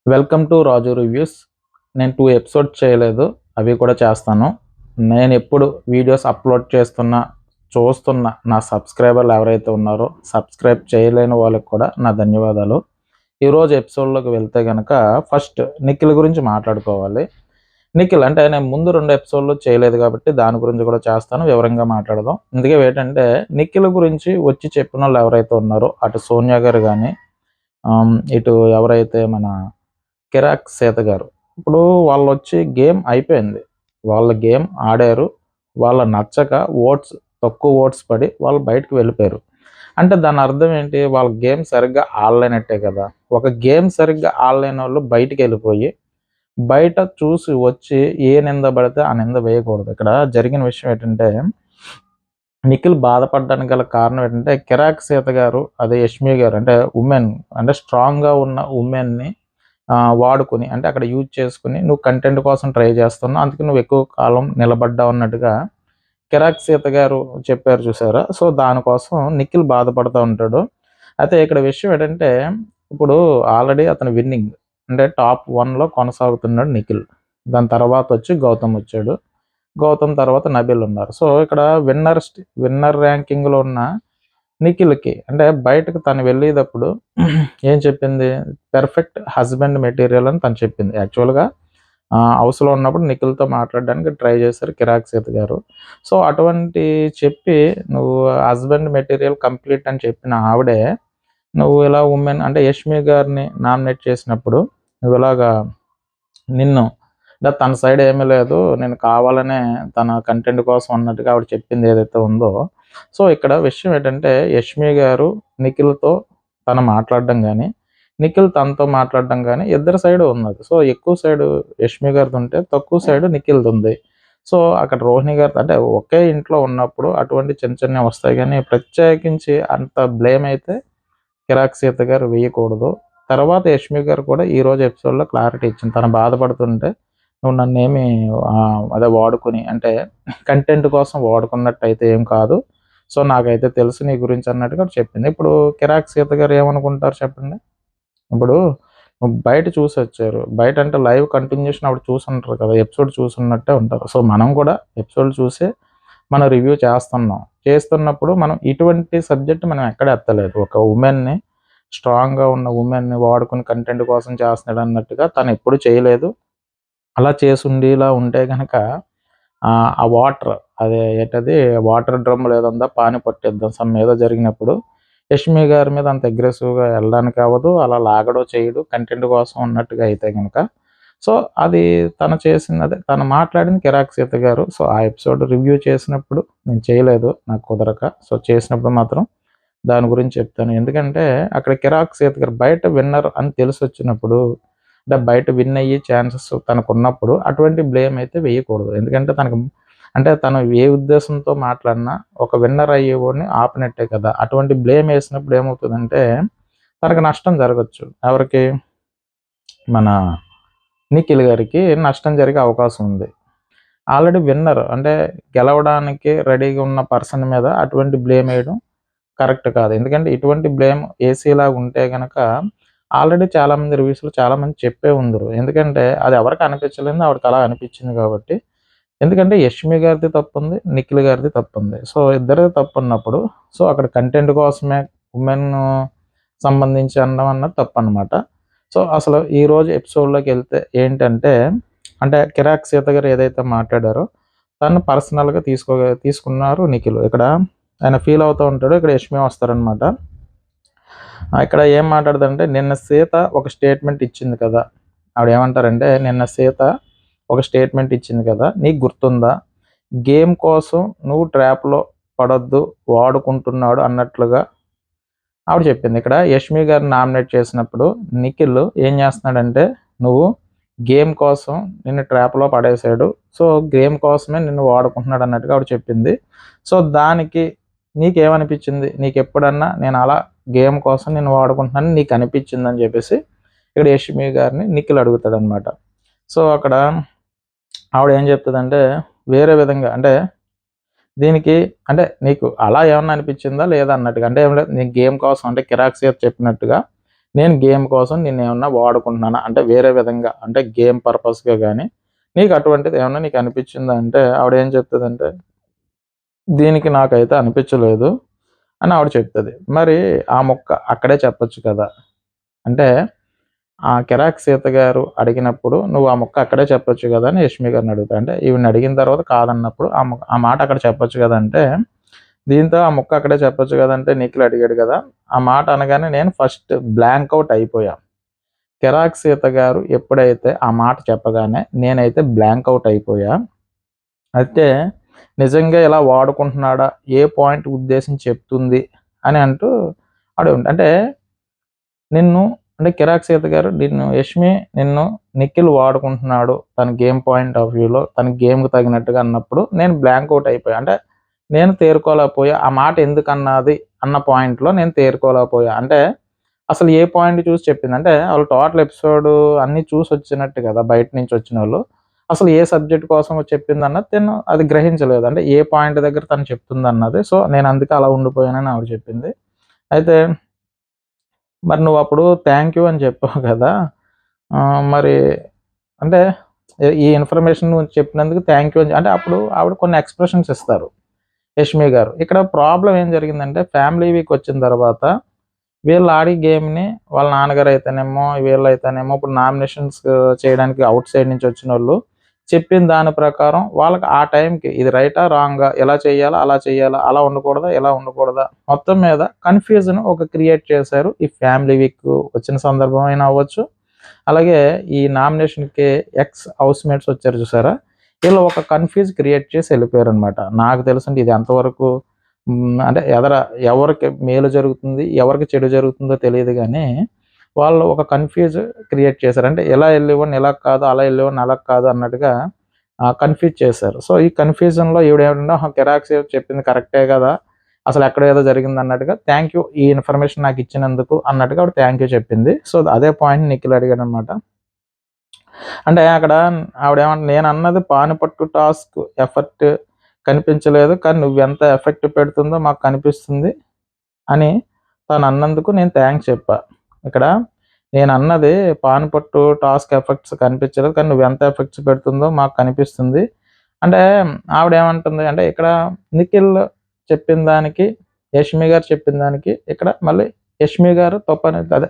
Welcome to Raju reviews. నేను 2 episodes చేయలేదు. అవి కూడా చేస్తాను. నేను ఎప్పుడు వీడియోస్ అప్లోడ్ చూస్తున్న నా సబ్స్క్రైబర్లు ఎవరైతే ఉన్నారో సబ్స్క్రైబ్ చేయలేని వాళ్ళకి కూడా నా ధన్యవాదాలు. ఈరోజు ఎపిసోడ్లోకి వెళ్తే కనుక ఫస్ట్ నిఖిల్ గురించి మాట్లాడుకోవాలి. నిఖిల్ అంటే నేను ముందు 2 ఎపిసోడ్లు చేయలేదు కాబట్టి దాని గురించి కూడా చేస్తాను, వివరంగా మాట్లాడదాం. అందుకే ఏంటంటే నిఖిల్ గురించి వచ్చి చెప్పిన వాళ్ళు ఎవరైతే ఉన్నారో అటు సోనియా గారు కానీ ఇటు ఎవరైతే మన కిరాక్ సీత గారు. ఇప్పుడు వాళ్ళొచ్చి గేమ్ అయిపోయింది. వాళ్ళ గేమ్ ఆడారు. నచ్చక తక్కువ ఓట్స్ పడి వాళ్ళు బయటకు వెళ్ళిపోయారు. అంటే దాని అర్థం ఏంటి? వాళ్ళ గేమ్ సరిగ్గా ఆడలేనట్టే కదా! ఒక గేమ్ సరిగ్గా ఆడలేనోళ్ళు బయటికెళ్ళిపోయి, బయట చూసి వచ్చి ఏ నింద పడితే ఆ నింద వేయకూడదు. ఇక్కడ జరిగిన విషయం ఏంటంటే, నిఖిల్ బాధపడడానికి గల కారణం ఏంటంటే, కిరాక్ సీత గారు, అదే యష్మి గారు అంటే వుమెన్ అంటే స్ట్రాంగ్‌గా ఉన్న వుమెన్‌ని వాడుకొని అంటే అక్కడ యూజ్ చేసుకొని నువ్వు కంటెంట్ కోసం ట్రై చేస్తున్నావు, అందుకే నువ్వు ఎక్కువ కాలం నిలబడ్డావు అన్నట్టుగా కిరాక్ సీత గారు చెప్పారు చూసారా. సో దానికోసం నిఖిల్ బాధపడుతూ ఉంటాడు. అయితే ఇక్కడ విషయం ఏంటంటే, ఇప్పుడు ఆల్రెడీ అతను విన్నింగ్ అంటే టాప్ 1లో కొనసాగుతున్నాడు నిఖిల్. దాని తర్వాత వచ్చి గౌతమ్ వచ్చాడు. గౌతమ్ తర్వాత నబీల్ ఉన్నారు. సో ఇక్కడ విన్నర్ ర్యాంకింగ్లో ఉన్న నిఖిల్‌కి అంటే బయటకు తను వెళ్ళేటప్పుడు ఏం చెప్పింది? పెర్ఫెక్ట్ హస్బెండ్ మెటీరియల్ అని తను చెప్పింది. యాక్చువల్‌గా హౌస్‌లో ఉన్నప్పుడు నిఖిల్‌తో మాట్లాడడానికి ట్రై చేశారు కిరాక్ సీత గారు. సో అటువంటి చెప్పి నువ్వు హస్బెండ్ మెటీరియల్ కంప్లీట్ అని చెప్పిన ఆవిడే, నువ్వు ఇలా వుమెన్ అంటే యష్మి గారిని నామినేట్ చేసినప్పుడు నువ్వు ఇలాగా నిన్ను అంటే తన సైడ్ ఏమీ లేదు, నేను కావాలనే తన కంటెంట్ కోసం అన్నట్టుగా ఆవిడ చెప్పింది ఏదైతే ఉందో. సో ఇక్కడ విషయం ఏంటంటే, యష్మి గారు నిఖిల్‌తో తను మాట్లాడడం కానీ, నిఖిల్ తనతో మాట్లాడడం కానీ ఇద్దరి సైడు ఉన్నది. సో ఎక్కువ సైడు యష్మి గారిది ఉంటే, తక్కువ సైడు నిఖిల్‌ది ఉంది. సో అక్కడ రోహిణి గారు అంటే ఒకే ఇంట్లో ఉన్నప్పుడు అటువంటి చిన్న చిన్నవి వస్తాయి కానీ, ప్రత్యేకించి అంత బ్లేమ్ అయితే కిరాక్ సీత గారు వేయకూడదు. తర్వాత యష్మి గారు కూడా ఈరోజు ఎపిసోడ్‌లో క్లారిటీ ఇచ్చింది. తను బాధపడుతుంటే, నువ్వు నన్నేమి అదే వాడుకొని అంటే కంటెంట్ కోసం వాడుకున్నట్టయితే ఏం కాదు. సో నాకైతే తెలుసు నీ గురించి అన్నట్టుగా చెప్పింది. ఇప్పుడు కిరాక్ సీత గారు ఏమనుకుంటారు చెప్పండి? ఇప్పుడు బయట చూసొచ్చారు. బయట అంటే లైవ్ కంటిన్యూషన్ అప్పుడు చూసుంటారు కదా! ఎపిసోడ్ చూసున్నట్టే ఉంటారు. సో మనం కూడా ఎపిసోడ్ చూసే మనం రివ్యూ చేస్తున్నాం. చేస్తున్నప్పుడు మనం ఇటువంటి సబ్జెక్ట్ మనం ఎక్కడ ఎత్తలేదు. ఒక వుమెన్‌ని స్ట్రాంగ్‌గా ఉన్న వుమెన్‌ని వాడుకొని కంటెంట్ కోసం చేస్తున్నాడు అన్నట్టుగా తను ఎప్పుడు చేయలేదు. అలా చేసుండిలా ఉంటే గనక ఆ వాటర్ అదే ఏంటది వాటర్ డ్రమ్‌లో ఏదో ఉందా పానీ పట్టిద్దాం సమ్ ఏదో జరిగినప్పుడు యష్మి గారి మీద అంత అగ్రెసివ్‌గా వెళ్ళడానికి అవ్వదు. అలా లాగడో చేయడు కంటెంట్ కోసం ఉన్నట్టుగా అయితే గనక. సో అది తను చేసింది తను మాట్లాడింది కిరాక్ సీత గారు. సో ఆ ఎపిసోడ్ రివ్యూ చేసినప్పుడు నేను చేయలేదు నాకు కుదరక. సో చేసినప్పుడు మాత్రం దాని గురించి చెప్తాను. ఎందుకంటే అక్కడ కిరాక్ సీత గారు బయట విన్నర్ అని తెలిసొచ్చినప్పుడు అంటే బయట విన్ అయ్యే ఛాన్సెస్ తనకున్నప్పుడు అటువంటి బ్లేమ్ అయితే వేయకూడదు. ఎందుకంటే అంటే తను ఏ ఉద్దేశంతో మాట్లాడినా ఒక విన్నర్ అయ్యేవాడిని ఆపినట్టే కదా! అటువంటి బ్లేమ్ ఏసినప్పుడు ఏమవుతదంటే తనకు నష్టం జరగొచ్చు. ఎవరికి? మన నిఖిల్ గారికి నష్టం జరిగే అవకాశం ఉంది. ఆల్రెడీ విన్నర్ అంటే గెలవడానికి రెడీగా ఉన్న పర్సన్ మీద అటువంటి బ్లేమ్ ఏయడం కరెక్ట్ కాదు. ఎందుకంటే ఇటువంటి బ్లేమ్ ఏసేలాగా ఉంటే గనక ఆల్రెడీ చాలామంది రివ్యూస్‌లో చాలామంది చెప్పే ఉందురు. ఎందుకంటే అది ఎవరికీ అనిపించలేదు. ఆవిడకి అలా అనిపించింది కాబట్టి. ఎందుకంటే యష్మి గారిది తప్పుంది, నిఖిల్ గారిది తప్పుంది. సో ఇద్దరిది తప్పున్నప్పుడు సో అక్కడ కంటెంట్ కోసమే వుమెన్ సంబంధించి అనడం అన్నది తప్పనమాట. సో అసలు ఈరోజు ఎపిసోడ్‌లోకెళ్తే ఏంటంటే, అంటే కిరాక్ సీత గారు ఏదైతే మాట్లాడారో తను పర్సనల్‌గా తీసుకున్నారు నిఖిల్. ఇక్కడ ఆయన ఫీల్ అవుతూ ఉంటాడు. ఇక్కడ యష్మి వస్తారనమాట. ఇక్కడ ఏం మాట్లాడదంటే నిన్న సీత ఒక స్టేట్మెంట్ ఇచ్చింది కదా! ఆవిడేమంటారంటే నిన్న సీత ఒక స్టేట్మెంట్ ఇచ్చింది కదా! నీకు గుర్తుందా? గేమ్ కోసం నువ్వు ట్రాప్‌లో పడొద్దు, వాడుకుంటున్నాడు అన్నట్లుగా ఆవిడ చెప్పింది. ఇక్కడ యష్మి గారిని నామినేట్ చేసినప్పుడు నిఖిల్ ఏం చేస్తున్నాడంటే, నువ్వు గేమ్ కోసం నిన్ను ట్రాప్‌లో పడేశాడు. సో గేమ్ కోసమే నిన్ను వాడుకుంటున్నాడు అన్నట్టుగా ఆవిడ చెప్పింది. సో దానికి నీకేమనిపించింది? నీకెప్పుడన్నా నేను అలా గేమ్ కోసం నిన్ను వాడుకుంటున్నానని నీకు అనిపించిందని చెప్పేసి ఇక్కడ యష్మి గారిని నిఖిల్ అడుగుతాడనమాట. సో అక్కడ ఆవిడ ఏం చెప్తదంటే వేరే విధంగా అంటే దీనికి అంటే నీకు అలా ఏమన్నా అనిపించిందా లేదా అన్నట్టుగా. అంటే ఏం లేదు, నీ గేమ్ కోసం అంటే కిరాక్ సీత చెప్పినట్టుగా నేను గేమ్ కోసం నిన్నేమన్నా వాడుకుంటున్నానా? అంటే వేరే విధంగా అంటే గేమ్ పర్పస్‌గా గానీ, నీకు అటువంటిది ఏమన్నా నీకు అనిపిచ్చిందా? అంటే ఆవిడేం చెప్తదంటే, దీనికి నాకైతే అనిపిచ్చలేదు అని ఆవిడ చెప్తది. మరి ఆ ముక్క అక్కడే చెప్పొచ్చు కదా! అంటే ఆ కిరాక్ సీత గారు అడిగినప్పుడు నువ్వు ఆ ముక్క అక్కడే చెప్పొచ్చు గదా! అని యష్మి గారిని అడుగుతా. అంటే ఈవిడని అడిగిన తర్వాత కాదన్నప్పుడు ఆ మాట అక్కడ చెప్పొచ్చు గదా! అంటే దీంతో ఆ ముక్క అక్కడే చెప్పొచ్చు గదా! అంటే నిఖిల్ అడిగాడు గదా! ఆ మాట అనగానే నేను ఫస్ట్ బ్లాంక్ ఔట్ అయిపోయా. కిరాక్ సీత గారు ఎప్పుడైతే ఆ మాట చెప్పగానే నేనైతే బ్లాంక్ ఔట్ అయిపోయా. అయితే నిజంగా ఇలా వాడుకుంటున్నాడా? ఏ పాయింట్ ఉద్దేశించి చెప్తుంది అని అంటూ అంటే నిన్ను అంటే కిరాక్ సీత గారు యష్మి నిన్ను నిఖిల్ వాడుకుంటున్నాడు. తన గేమ్ పాయింట్ ఆఫ్ వ్యూలో తన గేమ్‌కి తగినట్టుగా అన్నప్పుడు నేను బ్లాంక్ ఔట్ అయిపోయా. అంటే నేను తేరుకోలేకపోయా. ఆ మాట ఎందుకన్నది అన్న పాయింట్‌లో నేను తేరుకోలేకపోయా. అంటే అసలు ఏ పాయింట్ చూసి చెప్పింది? అంటే ఆళ్ళు టోటల్ ఎపిసోడ్ అన్నీ చూసొచ్చినట్టు కదా! బయట నుంచి వచ్చినోళ్ళు. అసలు ఏ సబ్జెక్ట్ కోసం చెప్పిందన్నది తిను అది గ్రహించలేదు. అంటే ఏ పాయింట్ దగ్గర తను చెప్తుందన్నది. సో, నేను అందుకే అలా ఉండిపోయానని ఆవిడ చెప్పింది. అయితే మరి నువ్వప్పుడు థాంక్ యూ అని చెప్పావు కదా! మరి అంటే ఈ ఇన్ఫర్మేషన్ నువ్వు చెప్పినందుకు థాంక్ యూ అని అంటే అప్పుడు ఆవిడ కొన్ని ఎక్స్‌ప్రెషన్స్ ఇస్తారు. యష్మి గారు. ఇక్కడ ప్రాబ్లమ్ ఏం జరిగిందంటే ఫ్యామిలీ వీక్ వచ్చిన తర్వాత వీళ్ళు ఆడే గేమ్‌ని వాళ్ళ నాన్నగారు అయితేనేమో, వీళ్ళైతేనేమో ఇప్పుడు నామినేషన్స్ చేయడానికి ఔట్ సైడ్ నుంచి వచ్చినోళ్ళు చెప్పిన దాని ప్రకారం వాళ్ళకి ఆ టైంకి ఇది రైటా? రాంగా? ఎలా చేయాలా? అలా చేయాలా? అలా ఉండకూడదా? ఇలా ఉండకూడదా? మొత్తం మీద కన్‌ఫ్యూజన్ క్రియేట్ చేశారు. ఈ ఫ్యామిలీ వీక్ వచ్చిన సందర్భం అయినా అవ్వచ్చు. అలాగే ఈ నామినేషన్‌కి ఎక్స్ హౌస్‌మేట్స్ వచ్చారు చూసారా? వీళ్ళు ఒక కన్‌ఫ్యూజ్ క్రియేట్ చేసి ఎళ్ళిపోయారనమాట. నాకు తెలిసండి ఇది ఎంతవరకు అంటే ఎవరికి మేలు జరుగుతుంది, ఎవరికి చెడు జరుగుతుందో తెలీదు గానీ, వాళ్ళు ఒక కన్‌ఫ్యూజ్ క్రియేట్ చేశారు. అంటే ఇలా ఎళ్ళేవాడిని ఇలా కాదు, అలా ఎళ్ళేవాడిని అలా కాదు అన్నట్టుగా కన్‌ఫ్యూజ్ చేశారు. సో, ఈ కన్‌ఫ్యూజన్‌లో ఈవిడేమంటుంటే ఆహా! కిరాక్ సేవ్ చెప్పింది కరెక్టే గదా! అసలెక్కడో ఏదో జరిగిందన్నట్టుగా థాంక్ యూ ఈ ఇన్ఫర్మేషన్ నాకిచ్చినందుకు అన్నట్టుగా ఆవిడ థాంక్ యూ చెప్పింది. సో, అదే పాయింట్ నిఖిల్ అడిగాడనమాట. అంటే అక్కడ నేనన్నది పానిపట్టు టాస్క్ ఎఫర్ట్ కనిపించలేదు. కానీ నువ్వెంత ఎఫెక్ట్ పెడుతుందో మాకు కనిపిస్తుంది అని తనన్నందుకు నేను థాంక్స్ చెప్పా. ఇక్కడ నేనన్నది పానిపట్టు టాస్క్ ఎఫెక్ట్స్ కనిపించలేదు. కానీ నువ్వెంత ఎఫెక్ట్స్ పెడుతుందో మాకు కనిపిస్తుంది. అంటే ఆవిడేమంటుంది అంటే ఇక్కడ నిఖిల్ చెప్పిన దానికి, యష్మి గారు చెప్పిన దానికి ఇక్కడ మళ్ళీ యష్మి గారు తప్పనేది అదే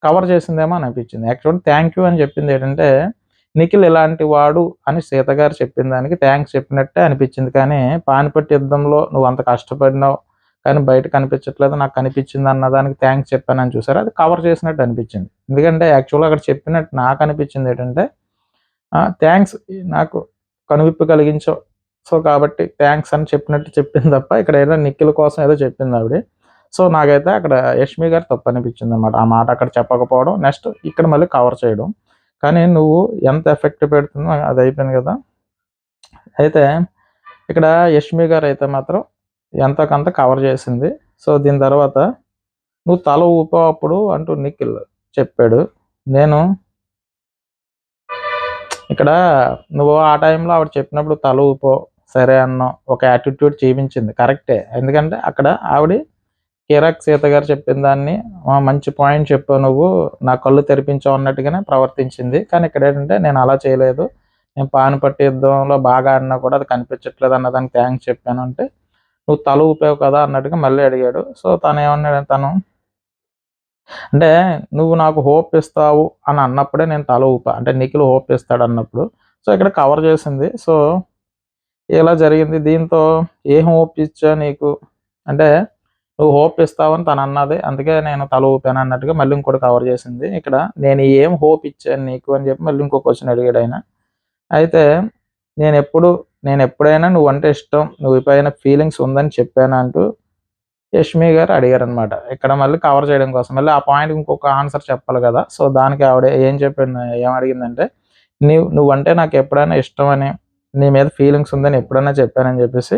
కవర్ చేసిందేమో అని అనిపించింది. యాక్చువల్లీ థాంక్ యూ అని చెప్పిందేంటంటే, నిఖిల్ ఇలాంటి వాడు అని సీత గారు చెప్పిన దానికి థాంక్స్ చెప్పినట్టే అనిపించింది. కానీ పానిపట్టు యుద్ధంలో నువ్వంత కష్టపడినావు, కానీ బయట కనిపించట్లేదు నాకు కనిపించింది అన్న దానికి థాంక్స్ చెప్పానని చూసారా? అది కవర్ చేసినట్టు అనిపించింది. ఎందుకంటే యాక్చువల్‌గా అక్కడ చెప్పినట్టు నాకు అనిపించింది ఏంటంటే, థాంక్స్ నాకు కనువిప్పు కలిగించావు. సో, కాబట్టి థాంక్స్ అని చెప్పినట్టు చెప్పింది తప్ప ఇక్కడ ఏదో నిఖిల్ కోసం ఏదో చెప్పిందావిడ. సో, నాకైతే అక్కడ యష్మి గారు తప్పనిపించిందనమాట. ఆ మాట అక్కడ చెప్పకపోవడం, నెక్స్ట్ ఇక్కడ మళ్ళీ కవర్ చేయడం. కానీ నువ్వు ఎంత ఎఫెక్ట్ పెడుతుందో అదయిపోయింది గదా! అయితే ఇక్కడ యష్మి గారైతే మాత్రం ఎంతో కొంత కవర్ చేసింది. సో, దీని తర్వాత "నువ్వు తల ఊపావు అప్పుడు" అంటూ నిఖిల్ చెప్పాడు. నేను ఇక్కడ నువ్వు ఆ టైంలో ఆవిడ చెప్పినప్పుడు తల ఊపావు, సరే అన్నావు. ఒక యాటిట్యూడ్ చూపించింది కరెక్టే. ఎందుకంటే అక్కడ ఆవిడ కిరాక్ సీత గారు చెప్పిన దాన్ని మంచి పాయింట్ చెప్పావు నువ్వు. నా కళ్ళు తెరిపించావు అన్నట్టుగానే ప్రవర్తించింది. కానీ ఇక్కడేంటంటే నేను అలా చేయలేదు. నేను పానిపట్టు యుద్ధంలో బాగా ఆడినా కూడా అది కనిపించట్లేదు అన్నదానికి థాంక్స్ చెప్పానంటే, నువ్వు తల ఊపావు కదా! అన్నట్టుగా మళ్ళీ అడిగాడు. సో, అంటే నువ్వు నాకు హోప్ ఇస్తావు అని అన్నప్పుడే నేను తల ఊపా. అంటే నిఖిల్ హోప్ ఇస్తాడన్నప్పుడు. సో, ఇక్కడ కవర్ చేసింది. సో, ఇలా జరిగింది. దీంతో ఏం హోప్ ఇచ్చా నీకు? అంటే నువ్వు హోప్ ఇస్తావని తనన్నది. అందుకే నేను తల ఊపాను అన్నట్టుగా మళ్ళీ ఇంకోటి కవర్ చేసింది. ఇక్కడ నేను ఏం హోప్ ఇచ్చాను నీకు అని చెప్పి మళ్ళీ ఇంకో క్వెషన్ అడిగాడాయన. అయితే నేనెప్పుడు నేనెప్పుడైనా నువ్వంటే ఇష్టం, నువ్వు పైన ఫీలింగ్స్ ఉందని చెప్పానా అంటూ యష్మి గారు అడిగారనమాట. ఇక్కడ మళ్ళీ కవర్ చేయడం కోసం. మళ్ళీ ఆ పాయింట్‌కి ఇంకొక ఆన్సర్ చెప్పాలి గదా! సో, దానికి ఆవిడ ఏమడిగిందంటే, నువ్వంటే నాకెప్పుడైనా ఇష్టమని, నీ మీద ఫీలింగ్స్ ఉందని ఎప్పుడైనా చెప్పానని చెప్పేసి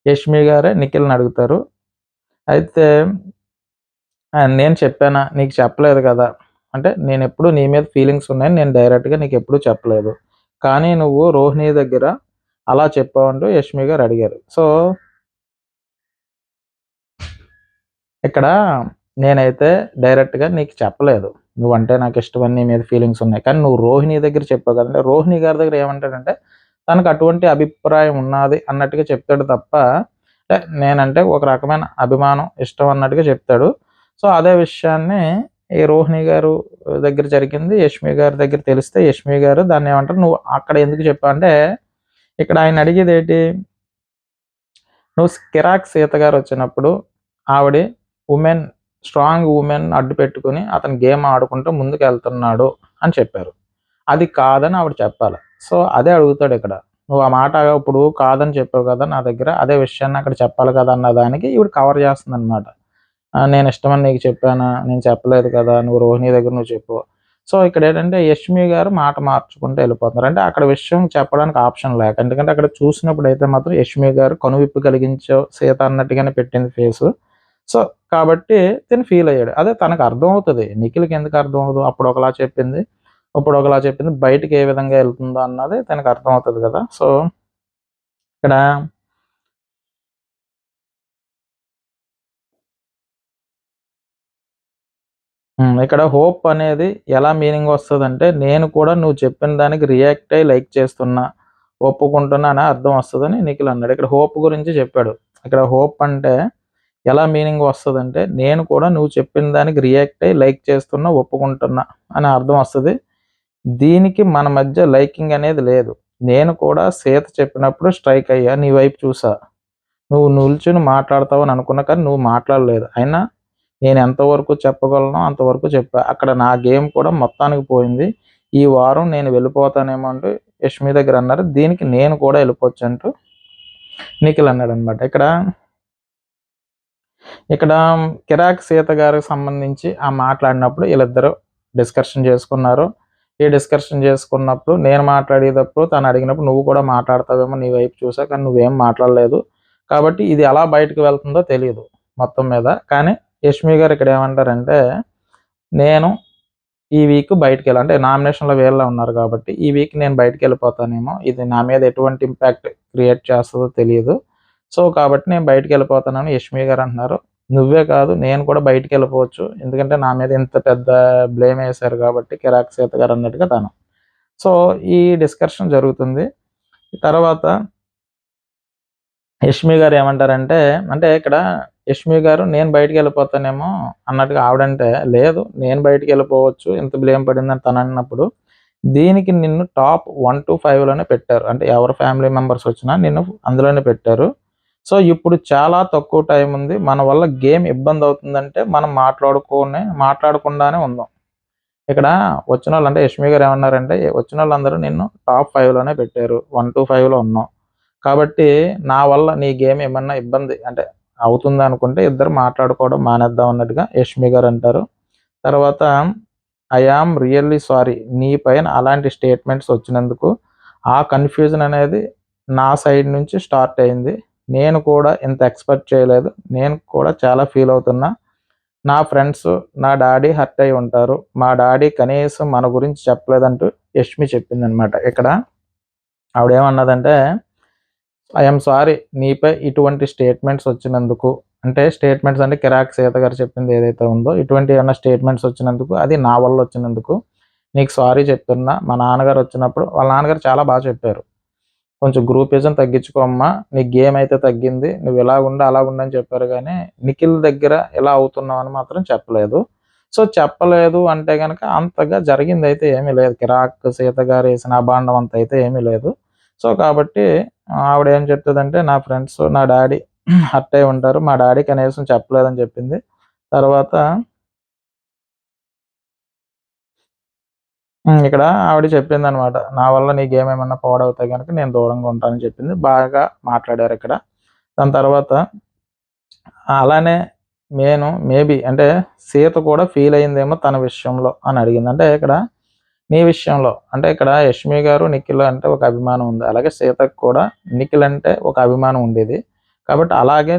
యష్మి గారే నిఖిల్‌ని అడుగుతారు. అయితే నేను చెప్పానా? నీకు చెప్పలేదు కదా! అంటే నేనెప్పుడు నీ మీద ఫీలింగ్స్ ఉన్నాయని నేను డైరెక్ట్‌గా నీకెప్పుడు చెప్పలేదు. కానీ నువ్వు రోహిణి దగ్గర అలా చెప్పావంటూ యష్మి గారు అడిగారు. సో, ఇక్కడ నేనైతే డైరెక్ట్గా నీకు చెప్పలేదు, నువ్వంటే నాకు ఇష్టం, నీ మీద ఫీలింగ్స్ ఉన్నాయి, కానీ నువ్వు రోహిణి దగ్గర చెప్పావు కదంటే, రోహిణి గారి దగ్గర ఏమంటాడంటే తనకు అటువంటి అభిప్రాయం ఉన్నది అన్నట్టుగా చెప్తాడు తప్ప, అంటే నేనంటే ఒక రకమైన అభిమానం, ఇష్టం అన్నట్టుగా చెప్తాడు. సో అదే విషయాన్ని ఈ రోహిణి గారు దగ్గర జరిగింది, యష్మి గారి దగ్గర తెలిస్తే యష్మి గారు దాన్ని ఏమంటారు, నువ్వు అక్కడ ఎందుకు చెప్పావు అంటే, ఇక్కడ ఆయన అడిగేది ఏంటి, నువ్వు కిరాక్ సీత గారు వచ్చినప్పుడు ఆవిడ ఉమెన్, స్ట్రాంగ్ ఉమెన్ అడ్డు పెట్టుకుని అతను గేమ్ ఆడుకుంటూ ముందుకు వెళ్తున్నాడు అని చెప్పారు. అది కాదని ఆవిడ చెప్పాలి. సో అదే అడుగుతాడు ఇక్కడ, నువ్వు ఆ మాట ఇప్పుడు కాదని చెప్పావు కదా నా దగ్గర, అదే విషయాన్ని అక్కడ చెప్పాలి కదా అన్న దానికి ఈవిడ కవర్ చేస్తుంది అనమాట. నేను ఇష్టమని నీకు చెప్పానా, నేను చెప్పలేదు కదా, నువ్వు రోహిణి దగ్గర నువ్వు చెప్పు. సో ఇక్కడ ఏంటంటే యష్మి గారు మాట మార్చుకుంటూ వెళ్ళిపోతున్నారు. అంటే అక్కడ విషయం చెప్పడానికి ఆప్షన్ లేక, ఎందుకంటే అక్కడ చూసినప్పుడు అయితే మాత్రం యష్మి గారు కనువిప్పు కలిగించే సీత అన్నట్టుగానే పెట్టింది ఫేసు. సో కాబట్టి తిను ఫీల్ అయ్యాడు. అదే తనకు అర్థం అవుతుంది, నిఖిల్కి ఎందుకు అర్థం అవ్వదు, అప్పుడు ఒకలా చెప్పింది, ఇప్పుడు ఒకలా చెప్పింది, బయటికి ఏ విధంగా వెళ్తుందో అన్నది తనకు అర్థం అవుతుంది కదా. సో ఇక్కడ ఇక్కడ హోప్ అనేది ఎలా మీనింగ్ వస్తదంటే, నేను కూడా నువ్వు చెప్పిన దానికి రియాక్ట్ అయ్యి లైక్ చేస్తున్నా, ఒప్పుకుంటున్నా అని అర్థం వస్తదని నిఖిల్ అన్నాడు. ఇక్కడ హోప్ గురించి చెప్పాడు. ఇక్కడ హోప్ అంటే ఎలా మీనింగ్ వస్తదంటే, నేను కూడా నువ్వు చెప్పిన దానికి రియాక్ట్ అయ్యి లైక్ చేస్తున్నా, ఒప్పుకుంటున్నా అని అర్థం వస్తది. దీనికి మన మధ్య లైకింగ్ అనేది లేదు. నేను కూడా సీత చెప్పినప్పుడు స్ట్రైక్ అయ్యా, నీ వైపు చూసా. నువ్వు నిల్చొని మాట్లాడతావని అనుకున్నా, కానీ నువ్వు మాట్లాడలేదు. అయినా నేను ఎంతవరకు చెప్పగలనో అంతవరకు చెప్పా. అక్కడ నా గేమ్ కూడా మొత్తానికి పోయింది. ఈ వారం నేను వెళ్ళిపోతానేమో అంటూ యష్మి దగ్గర అన్నారు. దీనికి నేను కూడా వెళ్ళిపోవచ్చు అంటూ నిఖిల్ అన్నాడనమాట. ఇక్కడ కిరాక్ సీత గారికి సంబంధించి ఆ మాట్లాడినప్పుడు వీళ్ళిద్దరూ డిస్కషన్ చేసుకున్నారు. ఈ డిస్కషన్ చేసుకున్నప్పుడు నేను మాట్లాడేటప్పుడు తను అడిగినప్పుడు నువ్వు కూడా మాట్లాడతావేమో నీ వైపు చూసా, కానీ నువ్వేం మాట్లాడలేదు. కాబట్టి ఇది ఎలా బయటకు వెళ్తుందో తెలియదు మొత్తం మీద. కానీ యష్మి గారు ఇక్కడ ఏమంటారంటే, నేను ఈ వీక్ బయటికెళ్ళి, అంటే నామినేషన్‌లో వీళ్ళే ఉన్నారు కాబట్టి, ఈ వీక్ నేను బయటికెళ్ళిపోతానేమో, ఇది నా మీద ఎటువంటి ఇంపాక్ట్ క్రియేట్ చేస్తదో తెలీదు. సో, కాబట్టి నేను బయటికెళ్ళిపోతానని యష్మి గారు అంటున్నారు. నువ్వే కాదు, నేను కూడా బయటికెళ్ళిపోవచ్చు. ఎందుకంటే నా మీద ఇంత పెద్ద బ్లేమ్ ఏశారు కాబట్టి కిరాక్ సీత గారు అన్నట్టుగా తను. సో, ఈ డిస్కషన్ జరుగుతుంది. తర్వాత యష్మి గారు ఏమంటారంటే, అంటే ఇక్కడ యష్మి గారు నేను బయటికెళ్ళిపోతానేమో అన్నట్టుగా ఆవిడంటే, లేదు నేను బయటికెళ్ళిపోవచ్చు, ఇంత బ్లేమ్ పడిందని తనన్నప్పుడు, దీనికి నిన్ను టాప్ 1-5లోనే పెట్టారు. అంటే ఎవరి ఫ్యామిలీ మెంబర్స్ వచ్చినా నిన్ను అందులోనే పెట్టారు. సో, ఇప్పుడు చాలా తక్కువ టైం ఉంది. మన వల్ల గేమ్ ఇబ్బందవుతుందంటే మనం మాట్లాడకుండానే ఉందాం. ఇక్కడ వచ్చినోళ్ళు, అంటే యష్మి గారు ఏమన్నారంటే, వచ్చినోళ్ళందరూ నిన్ను టాప్ 5లోనే పెట్టారు. 1-5లో ఉన్నావు. కాబట్టి నా వల్ల నీ గేమ్ ఏమన్నా ఇబ్బంది అంటే అవుతుందనుకుంటే ఇద్దరు మాట్లాడుకోవడం మానేద్దాం అన్నట్టుగా యష్మి గారు అంటారు. తర్వాత ఐ యామ్ రియల్లీ సారీ, నీ పైన అలాంటి స్టేట్మెంట్స్ వచ్చినందుకు. ఆ కన్‌ఫ్యూజన్ అనేది నా సైడ్ నుంచి స్టార్ట్ అయింది. నేను కూడా ఇంత ఎక్స్‌పెక్ట్ చేయలేదు. నేను కూడా చాలా ఫీల్ అవుతున్నా. నా ఫ్రెండ్స్, నా డాడీ హర్ట్ అయ్యి ఉంటారు. మా డాడీ కనీసం మన గురించి చెప్పలేదంటూ యష్మి చెప్పిందనమాట. ఇక్కడ ఆవిడేమన్నదంటే, ఐ యామ్ సారీ, నీపై ఇటువంటి స్టేట్మెంట్స్ వచ్చినందుకు. అంటే స్టేట్మెంట్స్ అంటే కిరాక్ సీత గారు చెప్పింది ఏదైతే ఉందో, ఇటువంటి ఏమన్నా స్టేట్మెంట్స్ వచ్చినందుకు, అది నా వల్ల వచ్చినందుకు నీకు సారీ చెప్తున్నా. మా నాన్నగారు వచ్చినప్పుడు, వాళ్ళ నాన్నగారు చాలా బాగా చెప్పారు. కొంచెం గ్రూపిజం తగ్గించుకో అమ్మా, నీ గేమ్ అయితే తగ్గింది, నువ్వు ఇలాగుండు అలాగుండు అని చెప్పారు కానీ నిఖిల్ దగ్గర ఇలా అవుతున్నావు అని మాత్రం చెప్పలేదు. సో చెప్పలేదు అంటే గనక అంతగా జరిగిందైతే ఏమీ లేదు. కిరాక్ సీత గారు వేసిన అభాండం అంత అయితే ఏమీ లేదు. సో కాబట్టి ఆవిడ ఏం చెప్తుందంటే, నా ఫ్రెండ్స్, నా డాడీ హర్ట్ అయి ఉంటారు, మా డాడీ కనీసం చెప్పలేదని చెప్పింది. తర్వాత ఇక్కడ ఆవిడ చెప్పిందనమాట, నా వల్ల నీ గేమ్ ఏమన్నా పాడవుతే గనక నేను దూరంగా ఉంటానని చెప్పింది. బాగా మాట్లాడారిక్కడ. దాని తర్వాత అలానే నేను మేబీ అంటే సీత కూడా ఫీల్ అయిందేమో తన విషయంలో అని అడిగింది. అంటే ఇక్కడ నీ విషయంలో అంటే ఇక్కడ యష్మి గారు, నిఖిల్ అంటే ఒక అభిమానం ఉంది. అలాగే సీతకు కూడా నిఖిల్ అంటే ఒక అభిమానం ఉండేది. కాబట్టి అలాగే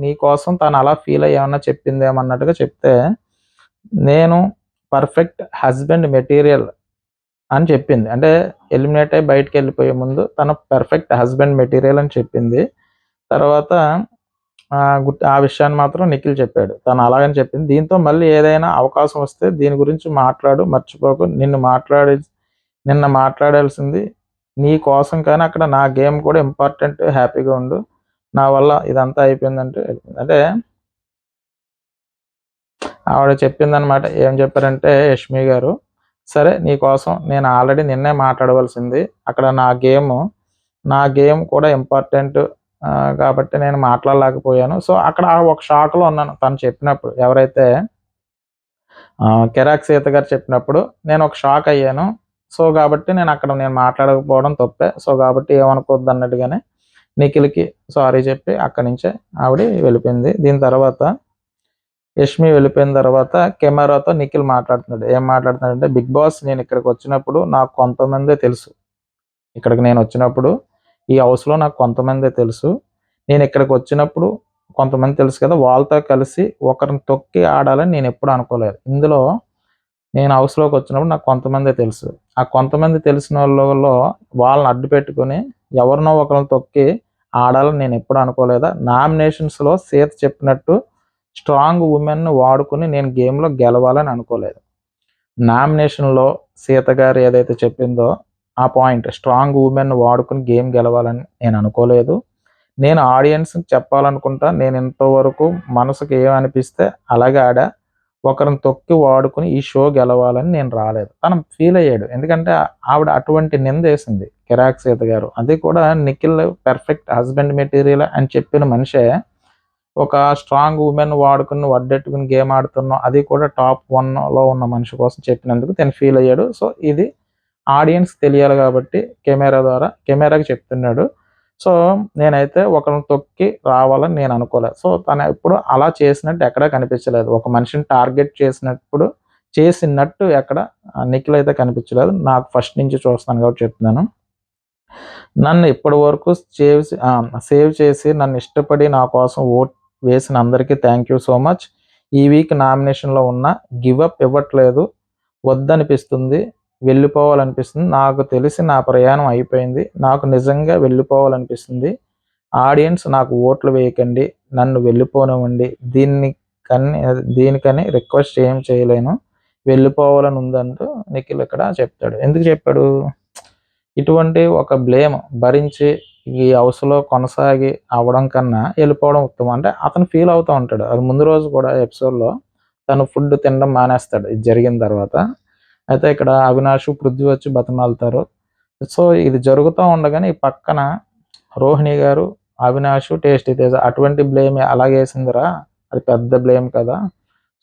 నీ కోసం తను అలా ఫీల్ అయ్యి ఏమన్నా చెప్పిందేమో అన్నట్టుగా చెప్తే, నేను పర్ఫెక్ట్ హస్బెండ్ మెటీరియల్ అని చెప్పింది. అంటే ఎలిమినేట్ అయ్యి బయటికెళ్ళిపోయే ముందు తను పర్ఫెక్ట్ హస్బెండ్ మెటీరియల్ అని చెప్పింది. తర్వాత ఆ విషయాన్ని మాత్రం నిఖిల్ చెప్పాడు. తను అలాగని చెప్పింది. దీంతో మళ్ళీ ఏదైనా అవకాశం వస్తే దీని గురించి మాట్లాడు, మర్చిపోకు. నిన్న మాట్లాడాల్సింది నీ కోసం, కానీ అక్కడ నా గేమ్ కూడా ఇంపార్టెంట్. హ్యాపీగా ఉండు. నా వల్ల ఇదంతా అయిపోయిందంటే అంటే ఆవిడ చెప్పిందనమాట. ఏం చెప్పారంటే యష్మి గారు, సరే నీకోసం నేను ఆల్రెడీ నిన్నే మాట్లాడవలసింది. అక్కడ నా గేమ్ కూడా ఇంపార్టెంట్ కాబట్టి నేను మాట్లాడలేకపోయాను. సో అక్కడ ఒక షాక్‌లో ఉన్నాను తను చెప్పినప్పుడు. ఎవరైతే కెరాక్ సీత గారు చెప్పినప్పుడు నేను ఒక షాక్ అయ్యాను. సో కాబట్టి నేను మాట్లాడకపోవడం తప్పే. సో కాబట్టి ఏమనుకోవద్దు అన్నట్టుగానే నిఖిల్‌కి సారీ చెప్పి అక్కడి నుంచే ఆవిడ వెళ్ళిపోయింది. దీని తర్వాత యష్మి వెళ్ళిపోయిన తర్వాత కెమెరాతో నిఖిల్ మాట్లాడుతున్నాడు. ఏం మాట్లాడుతున్నాడంటే, బిగ్ బాస్ నేను ఇక్కడికి వచ్చినప్పుడు నాకు కొంతమందే తెలుసు. ఇక్కడికి నేను వచ్చినప్పుడు ఈ హౌస్‌లో నాకు కొంతమందే తెలుసు. నేను ఇక్కడికి వచ్చినప్పుడు కొంతమంది తెలుసు కదా! వాళ్ళతో కలిసి ఒకరిని తొక్కి ఆడాలని నేను ఎప్పుడు అనుకోలేదు. ఇందులో నేను హౌస్‌లోకి వచ్చినప్పుడు నాకు కొంతమందే తెలుసు. ఆ కొంతమంది తెలిసినోళ్ళలో వాళ్ళని అడ్డు పెట్టుకొని ఎవరినో ఒకళ్ళని తొక్కి ఆడాలని నేను ఎప్పుడు అనుకోలేదా? నామినేషన్స్‌లో సీత చెప్పినట్టు స్ట్రాంగ్ వుమెన్‌ని వాడుకొని నేను గేమ్‌లో గెలవాలని అనుకోలేదు. నామినేషన్‌లో సీత గారు ఏదైతే చెప్పిందో ఆ పాయింట్ స్ట్రాంగ్ వుమెన్‌ని వాడుకొని గేమ్ గెలవాలని నేను అనుకోలేదు. నేను ఆడియన్స్‌కి చెప్పాలనుకుంటా. నేను ఇంతవరకు మనసుకి ఏమనిపిస్తే అలాగే ఆడా. ఒకరిని తొక్కి వాడుకొని ఈ షో గెలవాలని నేను రాలేదు. తను ఫీల్ అయ్యాడు. ఎందుకంటే ఆవిడ అటువంటి నిందేసింది కిరాక్ సీత గారు. అది కూడా నిఖిల్ పర్ఫెక్ట్ హస్బెండ్ మెటీరియల్ అని చెప్పిన మనిషే ఒక స్ట్రాంగ్ వుమెన్ వాడుకొని నువ్వు అడ్డెట్టుకుని గేమ్ ఆడుతున్నావు. అది కూడా టాప్ 1లో ఉన్న మనిషి కోసం చెప్పినందుకు తను ఫీల్ అయ్యాడు. సో ఇది ఆడియన్స్ తెలియాలి కాబట్టి కెమెరాకి చెప్తున్నాడు. సో నేనైతే ఒకరిని తొక్కి రావాలని నేను అనుకోలేదు. సో తను ఎప్పుడు అలా చేసినట్టు ఎక్కడా కనిపించలేదు. ఒక మనిషిని టార్గెట్ చేసినట్టు ఎక్కడ నిఖిల్ అయితే కనిపించలేదు. నాకు ఫస్ట్ నుంచి చూస్తున్నాను కాబట్టి చెప్తున్నాను. నన్ను ఇప్పటి వరకు సేవ్ చేసి నన్ను ఇష్టపడి నా కోసం ఓట్ వేసిన అందరికీ థ్యాంక్ యూ సో మచ్. ఈ వీక్ నామినేషన్లో ఉన్న గివ్ అప్ ఇవ్వట్లేదు. వద్దనిపిస్తుంది. వెళ్ళిపోవాలనిపిస్తుంది. నాకు తెలిసి నా ప్రయాణం అయిపోయింది. నాకు నిజంగా వెళ్ళిపోవాలనిపిస్తుంది. ఆడియన్స్ నాకు ఓట్లు వేయకండి. నన్ను వెళ్ళిపోనివ్వండి. దీనికని రిక్వెస్ట్ ఏం చేయలేను. వెళ్ళిపోవాలని ఉందంటూ నిఖిల్ ఇక్కడ చెప్తాడు. ఎందుకు చెప్పాడు? ఇటువంటి ఒక బ్లేమ్ భరించి ఈ హౌస్‌లో కొనసాగి అవ్వడం కన్నా వెళ్ళిపోవడం ఉత్తమం. అంటే అతను ఫీల్ అవుతా ఉంటాడు. అది ముందు రోజు కూడా ఎపిసోడ్‌లో తను ఫుడ్ తినడం మానేస్తాడు ఇది జరిగిన తర్వాత. అయితే ఇక్కడ అవినాష్, పృథ్వీ వచ్చి బతిమాలుతారు. సో ఇది జరుగుతూ ఉండగానే ఈ పక్కన రోహిణి గారు, అవినాష్, టేస్టీ తేజ అటువంటి బ్లేమ్ అలాగేసిందిరా అది పెద్ద బ్లేమ్ కదా!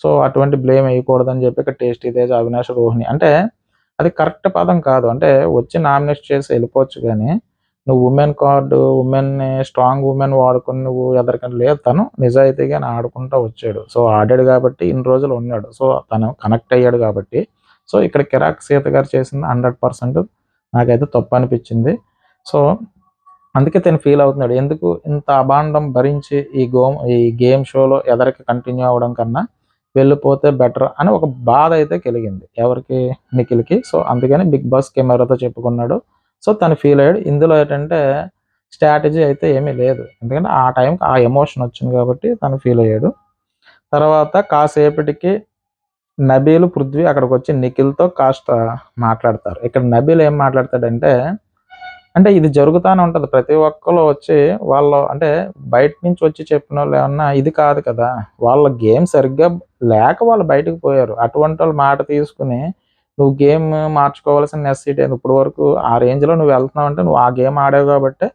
సో అటువంటి బ్లేమ్ వేయకూడదని చెప్పి ఇక్కడ టేస్టీ తేజ, అవినాష్, రోహిణి అంటే అది కరెక్ట్ పదం కాదు. అంటే వచ్చి నామినేట్ చేసి వెళ్ళిపోవచ్చు గానీ, నువ్వు ఉమెన్‌ని స్ట్రాంగ్ వుమెన్ వాడుకొని నువ్వు ఎదరకని లేదు. తను నిజాయితీగానే ఆడుకుంటూ వచ్చాడు. సో ఆడాడు కాబట్టి ఇన్ని రోజులు ఉన్నాడు. సో తను కనెక్ట్ అయ్యాడు కాబట్టి. సో ఇక్కడ కిరాక్ సీత గారు చేసింది 100% నాకైతే తప్పనిపించింది. సో అందుకే తను ఫీల్ అవుతున్నాడు. ఎందుకు ఇంత అభాండం భరించి ఈ గేమ్ షోలో ఎదరికి కంటిన్యూ అవ్వడం కన్నా వెళ్ళిపోతే బెటర్ అని ఒక బాధ అయితే కలిగింది. ఎవరికి? నిఖిల్‌కి. సో అందుకని బిగ్ బాస్ కెమెరాతో చెప్పుకున్నాడు. సో తను ఫీల్ అయ్యాడు. ఇందులో ఏంటంటే స్ట్రాటజీ అయితే ఏమీ లేదు. ఎందుకంటే ఆ టైంకి ఆ ఎమోషన్ వచ్చింది కాబట్టి తను ఫీల్ అయ్యాడు. తర్వాత కాసేపటికి నబీల్, పృథ్వీ అక్కడికొచ్చి నిఖిల్‌తో కాస్త మాట్లాడతారు. ఇక్కడ నబీల్ ఏం మాట్లాడతాడంటే, అంటే ఇది జరుగుతానే ఉంటది. ప్రతి ఒక్కళ్ళు వచ్చి అంటే బయట నుంచి వచ్చి చెప్పినోళ్ళు ఏమన్నా ఇది కాదు కదా! వాళ్ళ గేమ్ సరిగ్గా లేక వాళ్ళు బయటకు పోయారు. అటువంటోళ్ళ మాట తీసుకొని నువ్వు గేమ్ మార్చుకోవాల్సిన నెసెసిటీ ఏంది? ఇప్పటి వరకు ఆ రేంజ్‌లో నువ్వు వెళ్తున్నావంటే నువ్వు ఆ గేమ్ ఆడావు కాబట్టే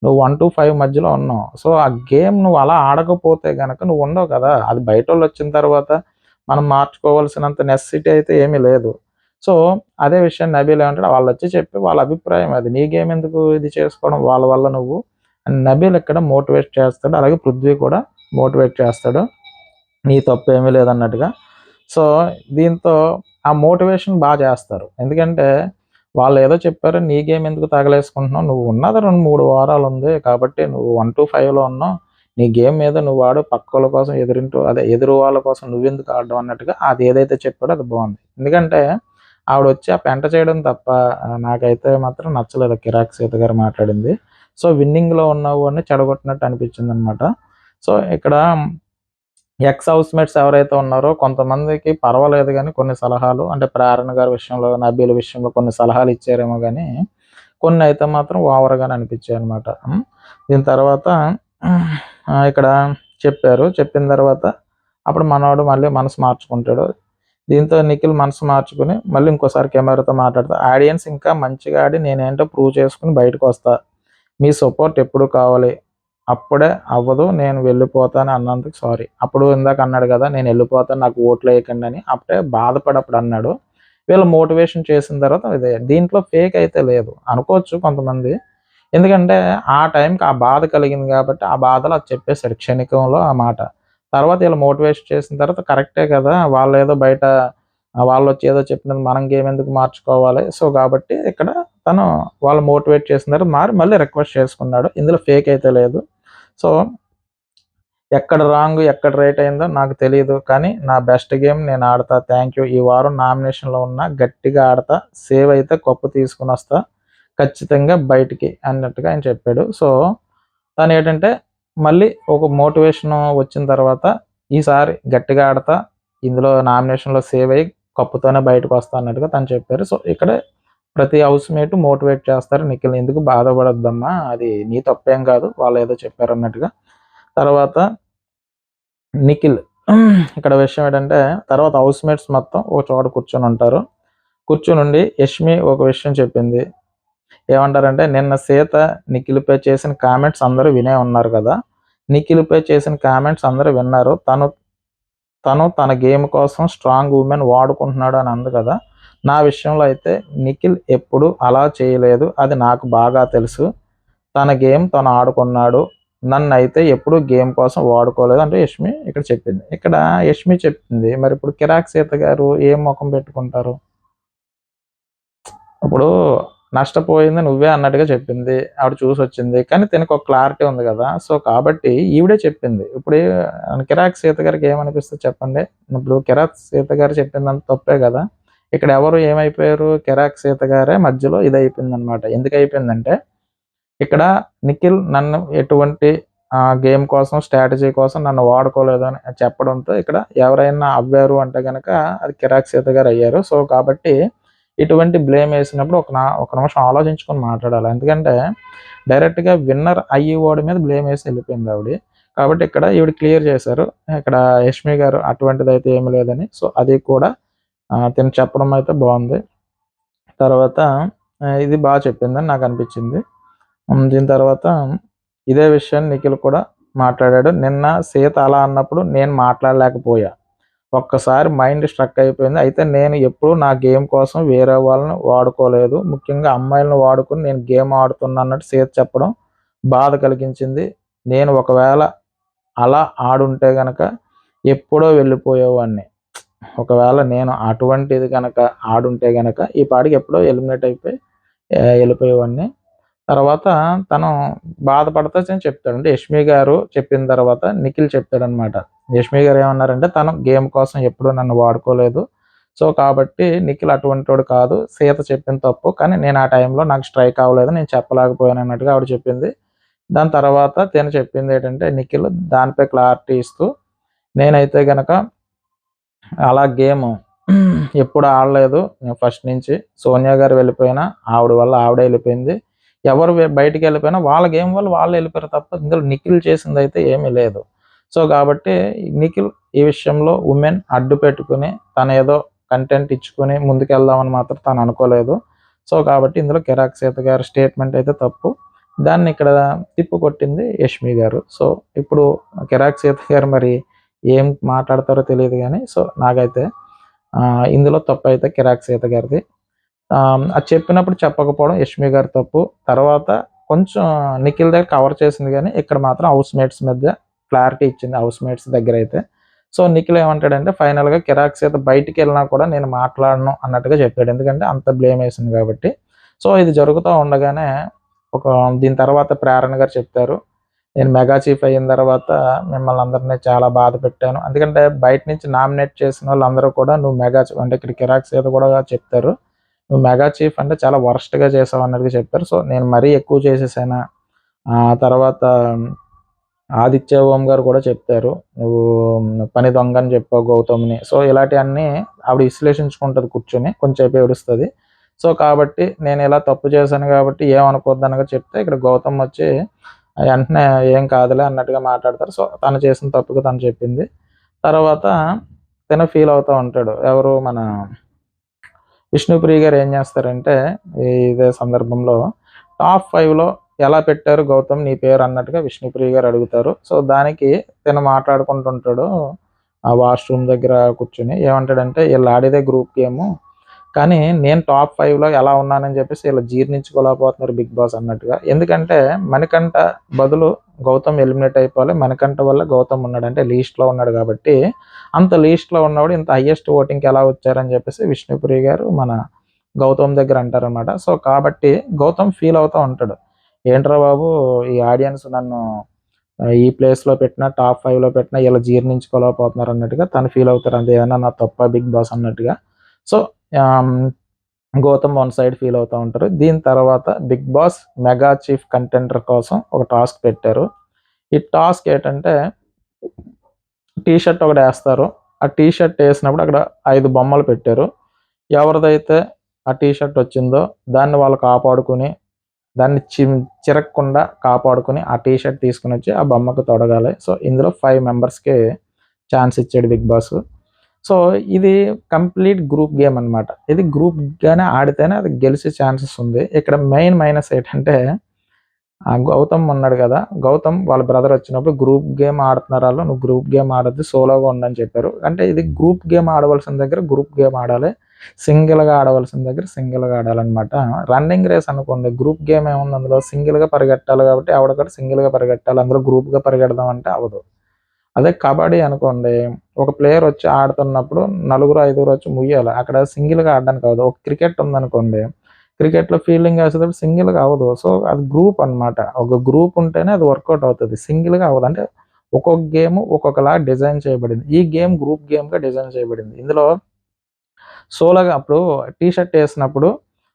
నువ్వు 1-5 మధ్యలో ఉన్నావు. సో ఆ గేమ్ నువ్వు అలా ఆడకపోతే గనక నువ్వు ఉండవు కదా! అది బయటోళ్ళొచ్చిన తర్వాత మనం మార్చుకోవాల్సినంత నెసెసిటీ అయితే ఏమీ లేదు. సో అదే విషయం నబీల్ ఏమంటాడు, వాళ్ళొచ్చి చెప్పి వాళ్ళ అభిప్రాయం అది. నీ గేమ్ ఎందుకు ఇది చేసుకోవడం వాళ్ళ వల్ల నువ్వు అని నబీల్ ఇక్కడ మోటివేట్ చేస్తాడు. అలాగే పృథ్వీ కూడా మోటివేట్ చేస్తాడు. నీ తప్పేమీ లేదన్నట్టుగా. సో దీంతో ఆ మోటివేషన్ చేస్తారు. ఎందుకంటే వాళ్ళేదో చెప్పారు. నీ గేమ్ ఎందుకు తగలేసుకుంటున్నావు? నువ్వు ఉన్నది 2, 3 వారాలుంది. కాబట్టి నువ్వు 1-5లో ఉన్నావు. నీ గేమ్ మీద నువ్వు ఆడు. పక్కోళ్ళ కోసం ఎదురు వాళ్ళ కోసం నువ్వెందుకు ఆడడం అన్నట్టుగా అది ఏదైతే చెప్పాడో అది బావుంది. ఎందుకంటే ఆవిడొచ్చి ఆ పెంట చేయడం తప్ప నాకైతే మాత్రం నచ్చలేదు కిరాక్ సీత గారు మాట్లాడింది. సో విన్నింగ్‌లో ఉన్నావు అని చెడగొట్టినట్టు అనిపించిందనమాట. సో ఇక్కడ ఎక్స్ హౌస్‌మేట్స్ ఎవరైతే ఉన్నారో కొంతమందికి పర్వాలేదు గానీ కొన్ని సలహాలు అంటే ప్రేరణ గారి విషయంలో, నబీల్ విషయంలో కొన్ని సలహాలు ఇచ్చారేమో గానీ, కొన్నయితే మాత్రం ఓవర్‌గానే అనిపించాయనమాట. దీని తర్వాత ఇక్కడ చెప్పారు. చెప్పిన తర్వాత అప్పుడు మనోడు మళ్ళీ మనసు మార్చుకుంటాడు. దీంతో నిఖిల్ మనసు మార్చుకుని మళ్ళీ ఇంకోసారి కెమెరాతో మాట్లాడతా, ఆడియన్స్ ఇంకా మంచిగా ఆడి నేనేంటో ప్రూవ్ చేసుకొని బయటకొస్తా. మీ సపోర్ట్ ఎప్పుడు కావాలి. అప్పుడే అవ్వదు. నేను వెళ్ళిపోతాను అన్నందుకు సారీ. అప్పుడు ఇందాక అన్నాడు కదా! నేను వెళ్ళిపోతాను నాకు ఓట్లేయకండి అని. అప్పుడే బాధపడి అప్పుడు అన్నాడు. వీళ్ళు మోటివేషన్ చేసిన తర్వాత ఇదే. దీంట్లో ఫేక్ అయితే లేదు. అనుకోవచ్చు కొంతమంది. ఎందుకంటే ఆ టైంకి ఆ బాధ కలిగింది కాబట్టి ఆ బాధలో అది చెప్పేసాడు క్షణికంలో ఆ మాట. తర్వాత ఈళ్ళు మోటివేషన్ చేసిన తర్వాత కరెక్టే కదా! వాళ్ళేదో బయట వాళ్ళొచ్చి ఏదో చెప్పినది మనం గేమ్ ఎందుకు మార్చుకోవాలి. సో, కాబట్టి ఇక్కడ తను వాళ్ళు మోటివేట్ చేసిన తర్వాత మళ్ళీ రిక్వెస్ట్ చేసుకున్నాడు. ఇందులో ఫేక్ అయితే లేదు. సో, ఎక్కడ రాంగ్, ఎక్కడ రైట్ అయిందో నాకు తెలీదు. కానీ నా బెస్ట్ గేమ్ నేను ఆడతా. Thank you. ఈ వారం నామినేషన్‌లో ఉన్నా గట్టిగా ఆడతా. సేవ్ అయితే కప్పు తీసుకొనొస్తా. ఖచ్చితంగా బయటికి అన్నట్టుగా ఆయన చెప్పాడు. సో, తనేంటంటే మళ్ళీ ఒక మోటివేషన్ వచ్చిన తర్వాత ఈసారి గట్టిగా ఆడతా. ఇందులో నామినేషన్‌లో సేవ్ అయ్యి కప్పుతోనే బయటకొస్తా అన్నట్టుగా తను చెప్పారు. సో, ఇక్కడే ప్రతి హౌస్‌మేట్ మోటివేట్ చేస్తారు. నిఖిల్‌ని ఎందుకు బాధపడొద్దమ్మా! అది నీ తప్పేం కాదు. వాళ్ళేదో చెప్పారన్నట్టుగా. తర్వాత నిఖిల్ ఇక్కడ విషయం ఏంటంటే తర్వాత హౌస్‌మేట్స్ మొత్తం ఒక చోట కూర్చొనుంటారు. కూర్చొనుండి యష్మి ఒక విషయం చెప్పింది. ఏమంటారంటే నిన్న సీత నిఖిల్‌పై చేసిన కామెంట్స్ అందరూ వినే ఉన్నారు కదా! నిఖిల్‌పై చేసిన కామెంట్స్ అందరూ విన్నారు. తను తను తన గేమ్ కోసం స్ట్రాంగ్ వుమెన్ వాడుకుంటున్నాడు అని అంది కదా! నా విషయంలో అయితే నిఖిల్ ఎప్పుడు అలా చేయలేదు. అది నాకు బాగా తెలుసు. తన గేమ్ తను ఆడుకున్నాడు. నన్నైతే ఎప్పుడు గేమ్ కోసం వాడుకోలేదు అంటే యష్మి ఇక్కడ చెప్పింది. ఇక్కడ యష్మి చెప్తుంది. మరిప్పుడు కిరాక్ సీత గారు ఏం మొఖం పెట్టుకుంటారు? ఇప్పుడు నష్టపోయింది నువ్వే అన్నట్టుగా చెప్పింది. ఆవిడ చూసొచ్చింది. కానీ తినకొక క్లారిటీ ఉంది గదా! సో, కాబట్టి ఈవిడే చెప్పింది. ఇప్పుడు కిరాక్ సీత గారికి ఏమనిపిస్తది చెప్పండి? ఇప్పుడు కిరాక్ సీత గారు చెప్పిందంత తప్పే గదా! ఇక్కడ ఎవరు ఏమైపోయారు? కిరాక్ సీత గారే మధ్యలో ఇదయిపోయిందనమాట. ఎందుకయిపోయిందంటే, ఇక్కడ నిఖిల్ నన్ను ఎటువంటి గేమ్ కోసం, స్ట్రాటజీ కోసం నన్ను వాడుకోలేదని చెప్పడంతో ఇక్కడ ఎవరైనా అవ్వారు అంటే గనక అది కిరాక్ సీత గారయ్యారు. సో, కాబట్టి ఇటువంటి బ్లేమేసినప్పుడు ఒక నిమిషం ఆలోచించుకొని మాట్లాడాలి. ఎందుకంటే డైరెక్ట్‌గా విన్నర్ అయ్యేవాడి మీద బ్లేమేసి ఎళ్ళిపోయింది ఆవిడ. కాబట్టి ఇక్కడ ఈవిడ క్లియర్ చేశారు. ఇక్కడ యష్మి గారు అటువంటిదైతే ఏమి లేదని. సో, అది కూడా తిను చెప్పడం అయితే బావుంది. తర్వాత ఇది చెప్పిందని నాకనిపించింది. దీని తర్వాత ఇదే విషయాన్ని నిఖిల్ కూడా మాట్లాడాడు. నిన్న సీత అలా అన్నప్పుడు నేను మాట్లాడలేకపోయా. ఒక్కసారి మైండ్ స్ట్రక్ అయిపోయింది. అయితే నేను ఎప్పుడు నా గేమ్ కోసం వేరే వాళ్ళని వాడుకోలేదు. ముఖ్యంగా అమ్మాయిలను వాడుకొని నేను గేమ్ ఆడుతున్నా అన్నట్టు సీత చెప్పడం బాధ కలిగించింది. నేను ఒకవేళ అలా ఆడుంటే గనక ఎప్పుడో వెళ్ళిపోయేవాడిని. ఒకవేళ నేను అటువంటిది గనక ఆడుంటే గనక ఈ పాటికి ఎప్పుడో ఎలిమినేట్ అయిపోయి ఎళ్ళిపోయేవాడిని. తర్వాత తను బాధపడతా చెప్తాడు. అంటే యష్మి గారు చెప్పిన తర్వాత నిఖిల్ చెప్తాడనమాట. యష్మి గారు ఏమన్నారంటే, తను గేమ్ కోసం ఎప్పుడూ నన్ను వాడుకోలేదు. సో, కాబట్టి నిఖిల్ అటువంటోడు కాదు. సీత చెప్పింది తప్పు. కానీ నేను ఆ టైంలో నాకు స్ట్రైక్ అవ్వలేదు. నేను చెప్పలేకపోయాను అన్నట్టుగా ఆవిడ చెప్పింది. దాని తర్వాత తిను చెప్పిందేంటంటే నిఖిల్ దానిపై క్లారిటీ ఇస్తూ, నేనైతే గనక అలా గేము ఎప్పుడు ఆడలేదు. నేను ఫస్ట్ నుంచి. సోనియా గారు వెళ్ళిపోయినా ఆవిడ వల్ల ఆవిడే ఎళ్ళిపోయింది. ఎవరు బయటికెళ్ళిపోయినా వాళ్ళ గేమ్ వల్ల వాళ్ళెళ్ళిపోయారు తప్ప ఇందులో నిఖిల్ చేసిందైతే ఏమీ లేదు. సో, కాబట్టి నిఖిల్ ఈ విషయంలో వుమెన్ అడ్డు పెట్టుకొని తనేదో కంటెంట్ ఇచ్చుకొని ముందుకెళ్దామని మాత్రం తను అనుకోలేదు. సో, కాబట్టి ఇందులో కిరాక్ సీత గారి స్టేట్మెంట్ అయితే తప్పు. దాన్ని ఇక్కడ తిప్పికొట్టింది యష్మి గారు. సో, ఇప్పుడు కిరాక్ సీత గారు మరి ఏం మాట్లాడతారో తెలీదు గానీ, సో, నాకైతే ఇందులో తప్పైతే కిరాక్ సీత గారిది. అది చెప్పినప్పుడు చెప్పకపోవడం యష్మి గారి తప్పు. తర్వాత కొంచెం నిఖిల్ దగ్గర కవర్ చేసింది గానీ, ఇక్కడ మాత్రం హౌస్‌మేట్స్ మధ్య క్లారిటీ ఇచ్చింది హౌస్‌మేట్స్ దగ్గరైతే. సో, నిఖిల్ ఏమంటాడంటే ఫైనల్‌గా కిరాక్ సీత బయటికెళ్ళినా కూడా నేను మాట్లాడను అన్నట్టుగా చెప్పాడు. ఎందుకంటే అంత బ్లేమేసింది గాబట్టి. సో, ఇది జరుగుతా ఉండగానే ఒక దీని తర్వాత ప్రేరణ గారు చెప్తారు. నేను మెగా చీఫ్ అయిన తర్వాత మిమ్మల్ని అందరిని చాలా బాధ పెట్టాను. ఎందుకంటే బయట నుంచి నామినేట్ చేసినోళ్ళందరూ కూడా నువ్వు మెగా చీఫ్ అంటే ఇక్కడ కిరాక్ సీత కూడా చెప్తారు. నువ్వు మెగా చీఫ్ అంటే చాలా వరస్ట్‌గా చేసావు అన్నట్టుగా చెప్తారు. సో, నేను మరీ ఎక్కువ చేసేసానా? తర్వాత ఆదిత్య ఓం గారు కూడా చెప్తారు, నువ్వు పని దొంగ అని చెప్పావు గౌతమ్ని. సో ఇలాంటివన్నీ ఆవిడ విశ్లేషించుకుంటుంది కూర్చొని, కొంచెంసేపు ఏడుస్తుంది. సో కాబట్టి నేను ఇలా తప్పు చేశాను కాబట్టి ఏమనుకోవద్దు అనగా చెప్తే, ఇక్కడ గౌతమ్ వచ్చి వెంటనే ఏం కాదులే అన్నట్టుగా మాట్లాడతారు. సో తను చేసిన తప్పుకు తను చెప్పింది. తర్వాత తను ఫీల్ అవుతూ ఉంటాడు. ఎవరు, మన విష్ణుప్రియ గారు ఏం చేస్తారంటే ఇదే సందర్భంలో టాప్ 5లో ఎలా పెట్టారు గౌతమ్ నీ పేరు అన్నట్టుగా విష్ణుప్రియ గారు అడుగుతారు. సో దానికి తను మాట్లాడుకుంటుంటాడు ఆ వాష్రూమ్ దగ్గర కూర్చుని. ఏమంటాడంటే, వీళ్ళు ఆడేదే గ్రూప్ గేమ్, కానీ నేను టాప్ 5లో ఎలా ఉన్నానని చెప్పేసి వీళ్ళు జీర్ణించుకోలేకపోతున్నారు బిగ్ బాస్ అన్నట్టుగా. ఎందుకంటే మణికంఠ బదులు గౌతమ్ ఎలిమినేట్ అయిపోవాలి, మణికంఠ వల్ల గౌతమ్ ఉన్నాడు, అంటే లీస్ట్లో ఉన్నాడు కాబట్టి అంత లీస్ట్లో ఉన్నవాడు ఇంత హయ్యెస్ట్ ఓటింగ్కి ఎలా వచ్చారని చెప్పేసి విష్ణుప్రియ గారు మన గౌతమ్ దగ్గర అంటారనమాట. సో కాబట్టి గౌతమ్ ఫీల్ అవుతూ ఉంటాడు, ఏంట్రా బాబు ఈ ఆడియన్స్ నన్ను ఈ ప్లేస్లో పెట్టినా టాప్ 5లో పెట్టినా ఇలా జీర్ణించుకోలేకపోతున్నారు అన్నట్టుగా తను ఫీల్ అవుతారు. అదేమన్నా నా తప్ప బిగ్ బాస్ అన్నట్టుగా. So Gautam one side feel అవుతూ ఉంటారు. దీని తర్వాత Bigg Boss mega chief contender కోసం ఒక టాస్క్ పెట్టారు. ఈ టాస్క్ ఏంటంటే, టీ షర్ట్ ఒకటి వేస్తారు. ఆ టీ షర్ట్ వేసినప్పుడు అక్కడ 5 బొమ్మలు పెట్టారు. ఎవరిదైతే ఆ టీ షర్ట్ వచ్చిందో దాన్ని వాళ్ళు కాపాడుకుని, దాన్ని చిరగకుండా కాపాడుకుని ఆ టీ షర్ట్ తీసుకుని వచ్చి ఆ బొమ్మకు తొడగాలి. సో ఇందులో 5 మెంబర్స్కి ఛాన్స్ ఇచ్చాడు బిగ్ బాస్. సో ఇది కంప్లీట్ గ్రూప్ గేమ్ అనమాట. ఇది గ్రూప్గానే ఆడితేనే అది గెలిచే ఛాన్సెస్ ఉంది. ఇక్కడ మెయిన్ మైనస్ ఏంటంటే, గౌతమ్ ఉన్నాడు కదా, గౌతమ్ వాళ్ళ బ్రదర్ వచ్చినప్పుడు గ్రూప్ గేమ్ ఆడుతున్నారు వాళ్ళు, నువ్వు గ్రూప్ గేమ్ ఆడద్దు సోలోగా ఉండని చెప్పారు. అంటే ఇది గ్రూప్ గేమ్ ఆడవలసిన దగ్గర గ్రూప్ గేమ్ ఆడాలి, సింగిల్గా ఆడవలసిన దగ్గర సింగిల్గా ఆడాలన్నమాట. రన్నింగ్ రేస్ అనుకోండి, గ్రూప్ గేమ్ ఏముంది, అందులో సింగిల్గా పరిగెట్టాలి కాబట్టి ఆవిడ కూడా సింగిల్గా పరిగెట్టాలి, అందులో గ్రూప్గా పరిగెడదాం అంటే అవ్వదు. అదే కబడ్డీ అనుకోండి, ఒక ప్లేయర్ వచ్చి ఆడుతున్నప్పుడు నలుగురు 5గురు వచ్చి ముయ్యాలి, అక్కడ సింగిల్గా ఆడడానికి అవ్వదు. ఒక క్రికెట్ ఉందనుకోండి, క్రికెట్లో ఫీల్డింగ్ వేసేటప్పుడు సింగిల్గా అవ్వదు. సో అది గ్రూప్ అనమాట. ఒక గ్రూప్ ఉంటేనే అది వర్కౌట్ అవుతుంది, సింగిల్గా అవ్వదు. అంటే ఒక్కొక్క గేమ్ ఒక్కొక్కలా డిజైన్ చేయబడింది. ఈ గేమ్ గ్రూప్ గేమ్గా డిజైన్ చేయబడింది. ఇందులో సోలోగా అప్పుడు టీ షర్ట్ వేసినప్పుడు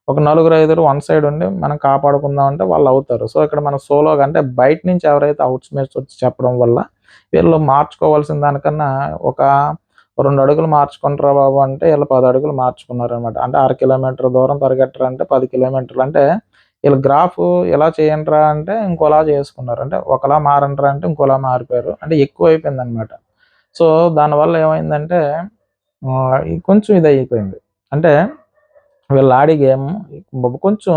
ఒక 4-5 వన్ సైడ్ ఉండి మనం కాపాడుకుందాం అంటే వాళ్ళు అవుతారు. సో ఇక్కడ మనం సోలోగా అంటే బయట నుంచి ఎవరైతే అవుట్స్మేట్స్ వచ్చి చెప్పడం వల్ల వీళ్ళు మార్చుకోవాల్సిన దానికన్నా ఒక 2 అడుగులు మార్చుకుంటారా బాబు అంటే వీళ్ళు 10 అడుగులు మార్చుకున్నారనమాట. అంటే 1/2 కిలోమీటర్ దూరం పరిగెట్టరంటే 10 కిలోమీటర్లు. అంటే వీళ్ళ గ్రాఫ్ ఎలా చేయండిరా అంటే ఇంకోలా చేసుకున్నారు, అంటే ఒకలా మారండిరా అంటే ఇంకోలా మారిపోయారు, అంటే ఎక్కువ అయిపోయింది అనమాట. సో దానివల్ల ఏమైందంటే కొంచెం ఇది అయిపోయింది. అంటే వీళ్ళు ఆడే గేమ్ కొంచెం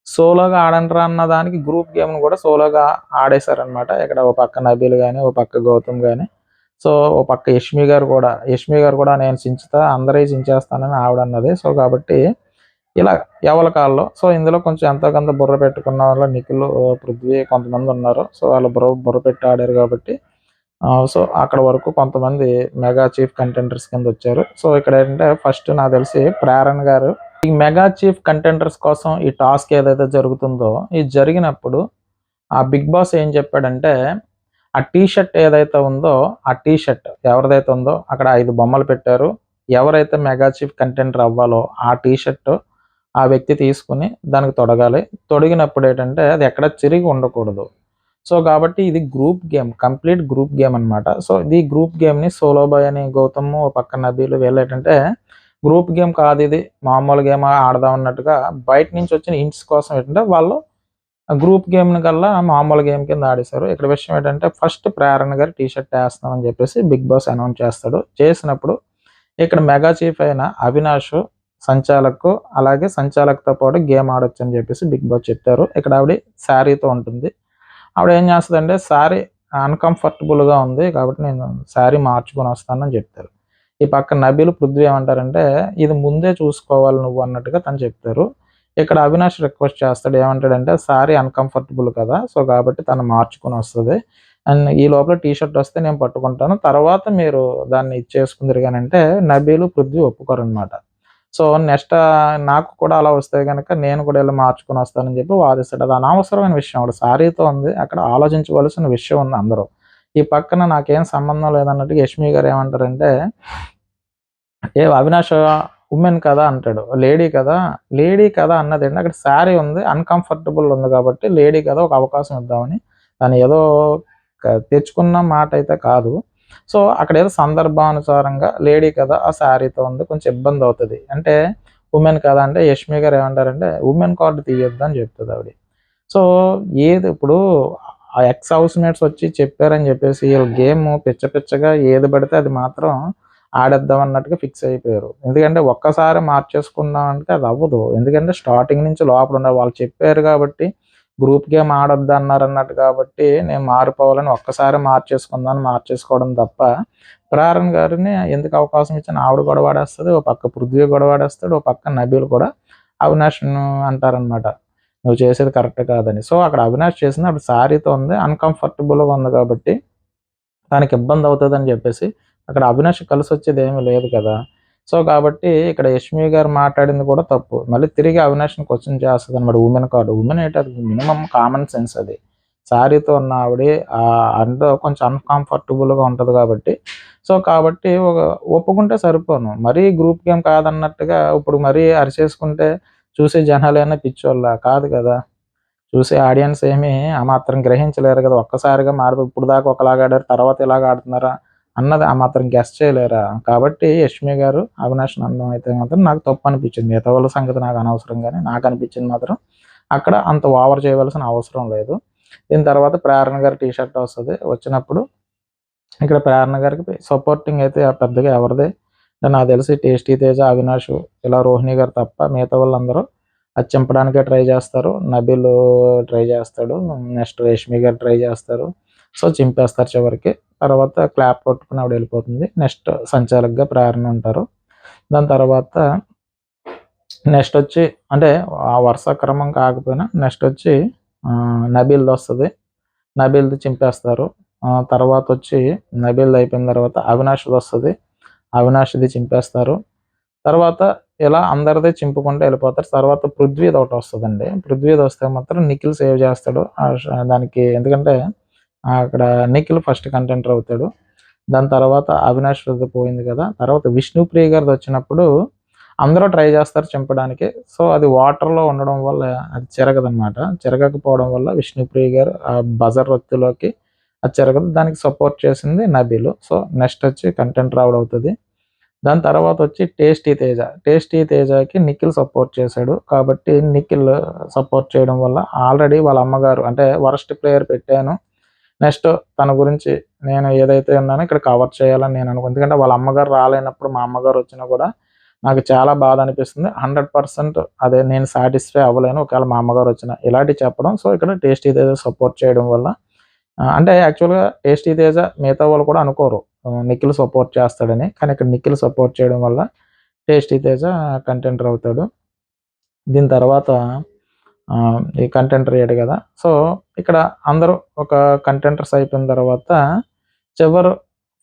సోలోగా ఆడండిరా అన్న దానికి గ్రూప్ గేమ్ను కూడా సోలోగా ఆడేశారనమాట. ఇక్కడ ఓ పక్క నబీల్ కానీ, ఓ పక్క గౌతమ్ కానీ, సో ఓ పక్క యష్మి గారు కూడా నేను చించుతా, అందరివి చించేస్తానని ఆవిడ అన్నది. సో కాబట్టి ఇలా ఎవరి కాల్లో. సో ఇందులో కొంచెం ఎంతో కొంత బుర్ర పెట్టుకున్న వాళ్ళు నిఖిల్, పృథ్వీ కొంతమంది ఉన్నారు. సో వాళ్ళు బుర్ర పెట్టి ఆడారు కాబట్టి సో అక్కడ వరకు కొంతమంది మెగా చీఫ్ కంటెండర్స్ కింద వచ్చారు. సో ఇక్కడ ఏంటంటే ఫస్ట్ నాకు తెలిసి ప్రేరణ గారు ఈ మెగా చీఫ్ కంటెండర్స్ కోసం ఈ టాస్క్ ఏదైతే జరుగుతుందో, ఇది జరిగినప్పుడు ఆ బిగ్ బాస్ ఏం చెప్పాడంటే, ఆ టీ షర్ట్ ఏదైతే ఉందో ఆ టీ షర్ట్ ఎవరిదైతే ఉందో అక్కడ 5 బొమ్మలు పెట్టారు. ఎవరైతే మెగా చీఫ్ కంటెండర్ అవ్వాలో ఆ టీ షర్ట్ ఆ వ్యక్తి తీసుకుని దానికి తొడగాలి. తొడిగినప్పుడు ఏంటంటే అది ఎక్కడ చిరిగి ఉండకూడదు. సో కాబట్టి ఇది group game, complete group game అనమాట. సో ఈ గ్రూప్ గేమ్ని సోలో బాయ్ అని గౌతమ్, పక్క నబీలు వీళ్ళు ఏంటంటే గ్రూప్ గేమ్ కాదు ఇది మామూలు గేమ్ ఆడదాం అన్నట్టుగా బయట నుంచి వచ్చిన ఇంట్స్ కోసం ఏంటంటే వాళ్ళు గ్రూప్ గేమ్ని కల్లా మామూలు గేమ్ కింద ఆడేశారు. ఇక్కడ విషయం ఏంటంటే ఫస్ట్ ప్రేరణ గారు టీ షర్ట్ వేస్తామని చెప్పేసి బిగ్ బాస్ అనౌన్స్ చేస్తాడు. చేసినప్పుడు ఇక్కడ మెగా చీఫ్ అయిన అవినాష్ సంచాలక్, అలాగే సంచాలక్తో పాటు గేమ్ ఆడొచ్చు అని చెప్పేసి బిగ్ బాస్ చెప్తారు. ఇక్కడ ఆవిడ శారీతో ఉంటుంది. ఆవిడ ఏం చేస్తుందంటే, శారీ అన్‌కంఫర్టబుల్‌గా ఉంది కాబట్టి నేను శారీ మార్చుకొని వస్తానని చెప్తారు. ఈ పక్క నబీల్, పృథ్వీ ఏమంటారంటే, ఇది ముందే చూసుకోవాలి నువ్వు అన్నట్టుగా తను చెప్తారు. ఇక్కడ అవినాష్ రిక్వెస్ట్ చేస్తాడు, ఏమంటాడంటే శారీ అన్‌కంఫర్టబుల్ కదా, సో కాబట్టి తను మార్చుకొని వస్తది. అండ్ ఈ లోపల టీ షర్ట్ వస్తే నేను పట్టుకుంటాను, తర్వాత మీరు దాన్ని ఇచ్చేసుకుందురు గాని అంటే నబీల్, పృథ్వీ ఒప్పుకోరనమాట. సో నెక్స్ట్ నాకు కూడా అలా వస్తే గనక నేను కూడా ఇలా మార్చుకొని వస్తానని చెప్పి వాదిస్తాడు. అది అనవసరమైన విషయం. ఆవిడ శారీతో ఉంది, అక్కడ ఆలోచించవలసిన విషయం ఉంది అందరూ. ఈ పక్కన నాకేం సంబంధం లేదన్నట్టుగా యష్మి గారు ఏమంటారంటే, అవినాష్ ఉమెన్ కదా అంటాడు, లేడీ కదా అన్నదేంటి, అక్కడ శారీ ఉంది, అన్‌కంఫర్టబుల్ ఉంది కాబట్టి లేడీ కదా ఒక అవకాశం ఇద్దామని తను ఏదో తెచ్చుకున్న మాట అయితే కాదు. సో అక్కడ ఏదో సందర్భానుసారంగా లేడీ కదా ఆ శారీతో ఉంది, కొంచెం ఇబ్బంది అవుతుంది. అంటే ఉమెన్ కదా అంటే యష్మి గారు ఏమంటారంటే ఉమెన్ కార్డు తీయొద్దు అని చెప్తుంది ఆవిడ. సో ఏది ఇప్పుడు ఆ ఎక్స్ హౌస్ మేట్స్ వచ్చి చెప్పారని చెప్పేసి వీళ్ళు గేమ్ పిచ్చ పిచ్చగా ఏది పడితే అది మాత్రం ఆడేద్దాం అన్నట్టుగా ఫిక్స్ అయిపోయారు. ఎందుకంటే ఒక్కసారి మార్చేసుకుందాం అంటే అది అవ్వదు. ఎందుకంటే స్టార్టింగ్ నుంచి లోపల ఉండే వాళ్ళు చెప్పారు కాబట్టి గ్రూప్ గేమ్ ఆడొద్దు అన్నారు అన్నట్టు కాబట్టి నేను మారిపోవాలని ఒక్కసారి మార్చేసుకోవడం తప్ప ప్రేరణ గారిని ఎందుకు అవకాశం ఇచ్చాను, ఆవిడ గొడవ ఆడేస్తుంది, ఓ పక్క పృథ్వీ గొడవ ఆడేస్తాడు, ఓ పక్క నబీల్ కూడా అవినాష్ అంటారనమాట నువ్వు చేసేది కరెక్ట్ కాదని. సో అక్కడ అవినాష్ చేసింది అప్పుడు శారీతో ఉంది, అన్కంఫర్టబుల్గా ఉంది కాబట్టి దానికి ఇబ్బంది అవుతుందని చెప్పేసి అక్కడ అవినాష్ కలిసి వచ్చేది ఏమీ లేదు కదా. సో కాబట్టి ఇక్కడ యష్మి గారు మాట్లాడింది కూడా తప్పు. మళ్ళీ తిరిగి అవినాష్ని క్వశ్చన్ చేస్తుంది అనమాట. ఉమెన్ కార్డు ఉమెన్ ఏంటి, అది మినిమం కామన్ సెన్స్. అది శారీతో ఉన్న ఆవిడ అందులో కొంచెం అన్కంఫర్టబుల్గా ఉంటుంది కాబట్టి సో కాబట్టి ఒప్పుకుంటే సరిపోను. మరీ గ్రూప్ గేమ్ కాదన్నట్టుగా ఇప్పుడు మరీ అరిచేసుకుంటే చూసే జనాలైనా పిచ్చోళ్ళ కాదు కదా. చూసే ఆడియన్స్ ఏమీ ఆ మాత్రం గ్రహించలేరు కదా. ఒక్కసారిగా ఇప్పుడు దాకా ఒకలాగా ఆడారు, తర్వాత ఇలాగ ఆడుతున్నారా అన్నది ఆ మాత్రం గెస్ట్ చేయలేరా. కాబట్టి యష్మి గారు అవినాష్ నందం అయితే మాత్రం నాకు తప్పు అనిపించింది. మిగతా వాళ్ళ సంగతి నాకు అనవసరం, కానీ నాకు అనిపించింది మాత్రం అక్కడ అంత ఓవర్ చేయవలసిన అవసరం లేదు. దీని తర్వాత ప్రేరణ గారి టీ షర్ట్ వస్తుంది. వచ్చినప్పుడు ఇక్కడ ప్రేరణ గారికి సపోర్టింగ్ అయితే పెద్దగా ఎవరిదే నాకు తెలిసి టేస్టీ తేజ, అవినాష్, ఇలా రోహిణి గారు తప్ప మిగతా వాళ్ళందరూ అది చింపడానికే ట్రై చేస్తారు. నబీల్ ట్రై చేస్తాడు, నెక్స్ట్ రేష్మి గారు ట్రై చేస్తారు. సో చింపేస్తారు చివరికి. తర్వాత క్లాప్ కొట్టుకుని ఆవిడ వెళ్ళిపోతుంది. నెక్స్ట్ సంచాలకుగా ప్రేరణ ఉంటారు. దాని తర్వాత నెక్స్ట్ వచ్చి అంటే ఆ వరుస క్రమం కాకపోయినా నెక్స్ట్ వచ్చి నబీల్ది వస్తుంది. నబీల్ది చింపేస్తారు. తర్వాత వచ్చి నబీల్ది అయిపోయిన తర్వాత అవినాష్ది వస్తుంది. అవినాష్ది చింపేస్తారు. తర్వాత ఇలా అందరిదే చింపుకుంటూ వెళ్ళిపోతారు. తర్వాత పృథ్వీది ఒకటి వస్తుందండి. పృథ్వీది వస్తే మాత్రం నిఖిల్ సేవ్ చేస్తాడు దానికి. ఎందుకంటే అక్కడ నిఖిల్ ఫస్ట్ కంటెంటర్ అవుతాడు. దాని తర్వాత అవినాష్ పోయింది కదా. తర్వాత విష్ణుప్రియ గారిది వచ్చినప్పుడు అందరూ ట్రై చేస్తారు చింపడానికి. సో అది వాటర్లో ఉండడం వల్ల అది చెరగదనమాట. చెరగకపోవడం వల్ల విష్ణుప్రియ గారు ఆ బజర్ రొత్తులోకి అది చెరగదు. దానికి సపోర్ట్ చేసింది నబీలు. సో నెక్స్ట్ వచ్చి కంటెంట్ రావడం అవుతుంది. దాని తర్వాత వచ్చి టేస్టీ తేజ. టేస్టీ తేజకి నిఖిల్ సపోర్ట్ చేశాడు కాబట్టి నిఖిల్ సపోర్ట్ చేయడం వల్ల ఆల్రెడీ వాళ్ళ అమ్మగారు అంటే వరస్ట్ ప్లేయర్ పెట్టాను, నెక్స్ట్ తన గురించి నేను ఏదైతే ఉన్నానో ఇక్కడ కవర్ చేయాలని నేను అనుకుంటున్నాను. ఎందుకంటే వాళ్ళ అమ్మగారు రాలేనప్పుడు మా అమ్మగారు వచ్చినా కూడా నాకు చాలా బాధ అనిపిస్తుంది. 100% అదే నేను సాటిస్ఫై అవ్వలేను ఒకవేళ మా అమ్మగారు వచ్చిన ఇలాంటివి చెప్పడం. సో ఇక్కడ టేస్టీ తేజ సపోర్ట్ చేయడం వల్ల అంటే యాక్చువల్గా టేస్టీ తేజ మిగతా వాళ్ళు కూడా అనుకోరు నిఖిల్ సపోర్ట్ చేస్తాడని, కానీ ఇక్కడ నిఖిల్ సపోర్ట్ చేయడం వల్ల టేస్టీ తేజ కంటెంటర్ అవుతాడు. దీని తర్వాత ఈ కంటెంటర్ అయ్యాడు కదా. సో ఇక్కడ అందరూ ఒక కంటెంటర్స్ అయిపోయిన తర్వాత చివరు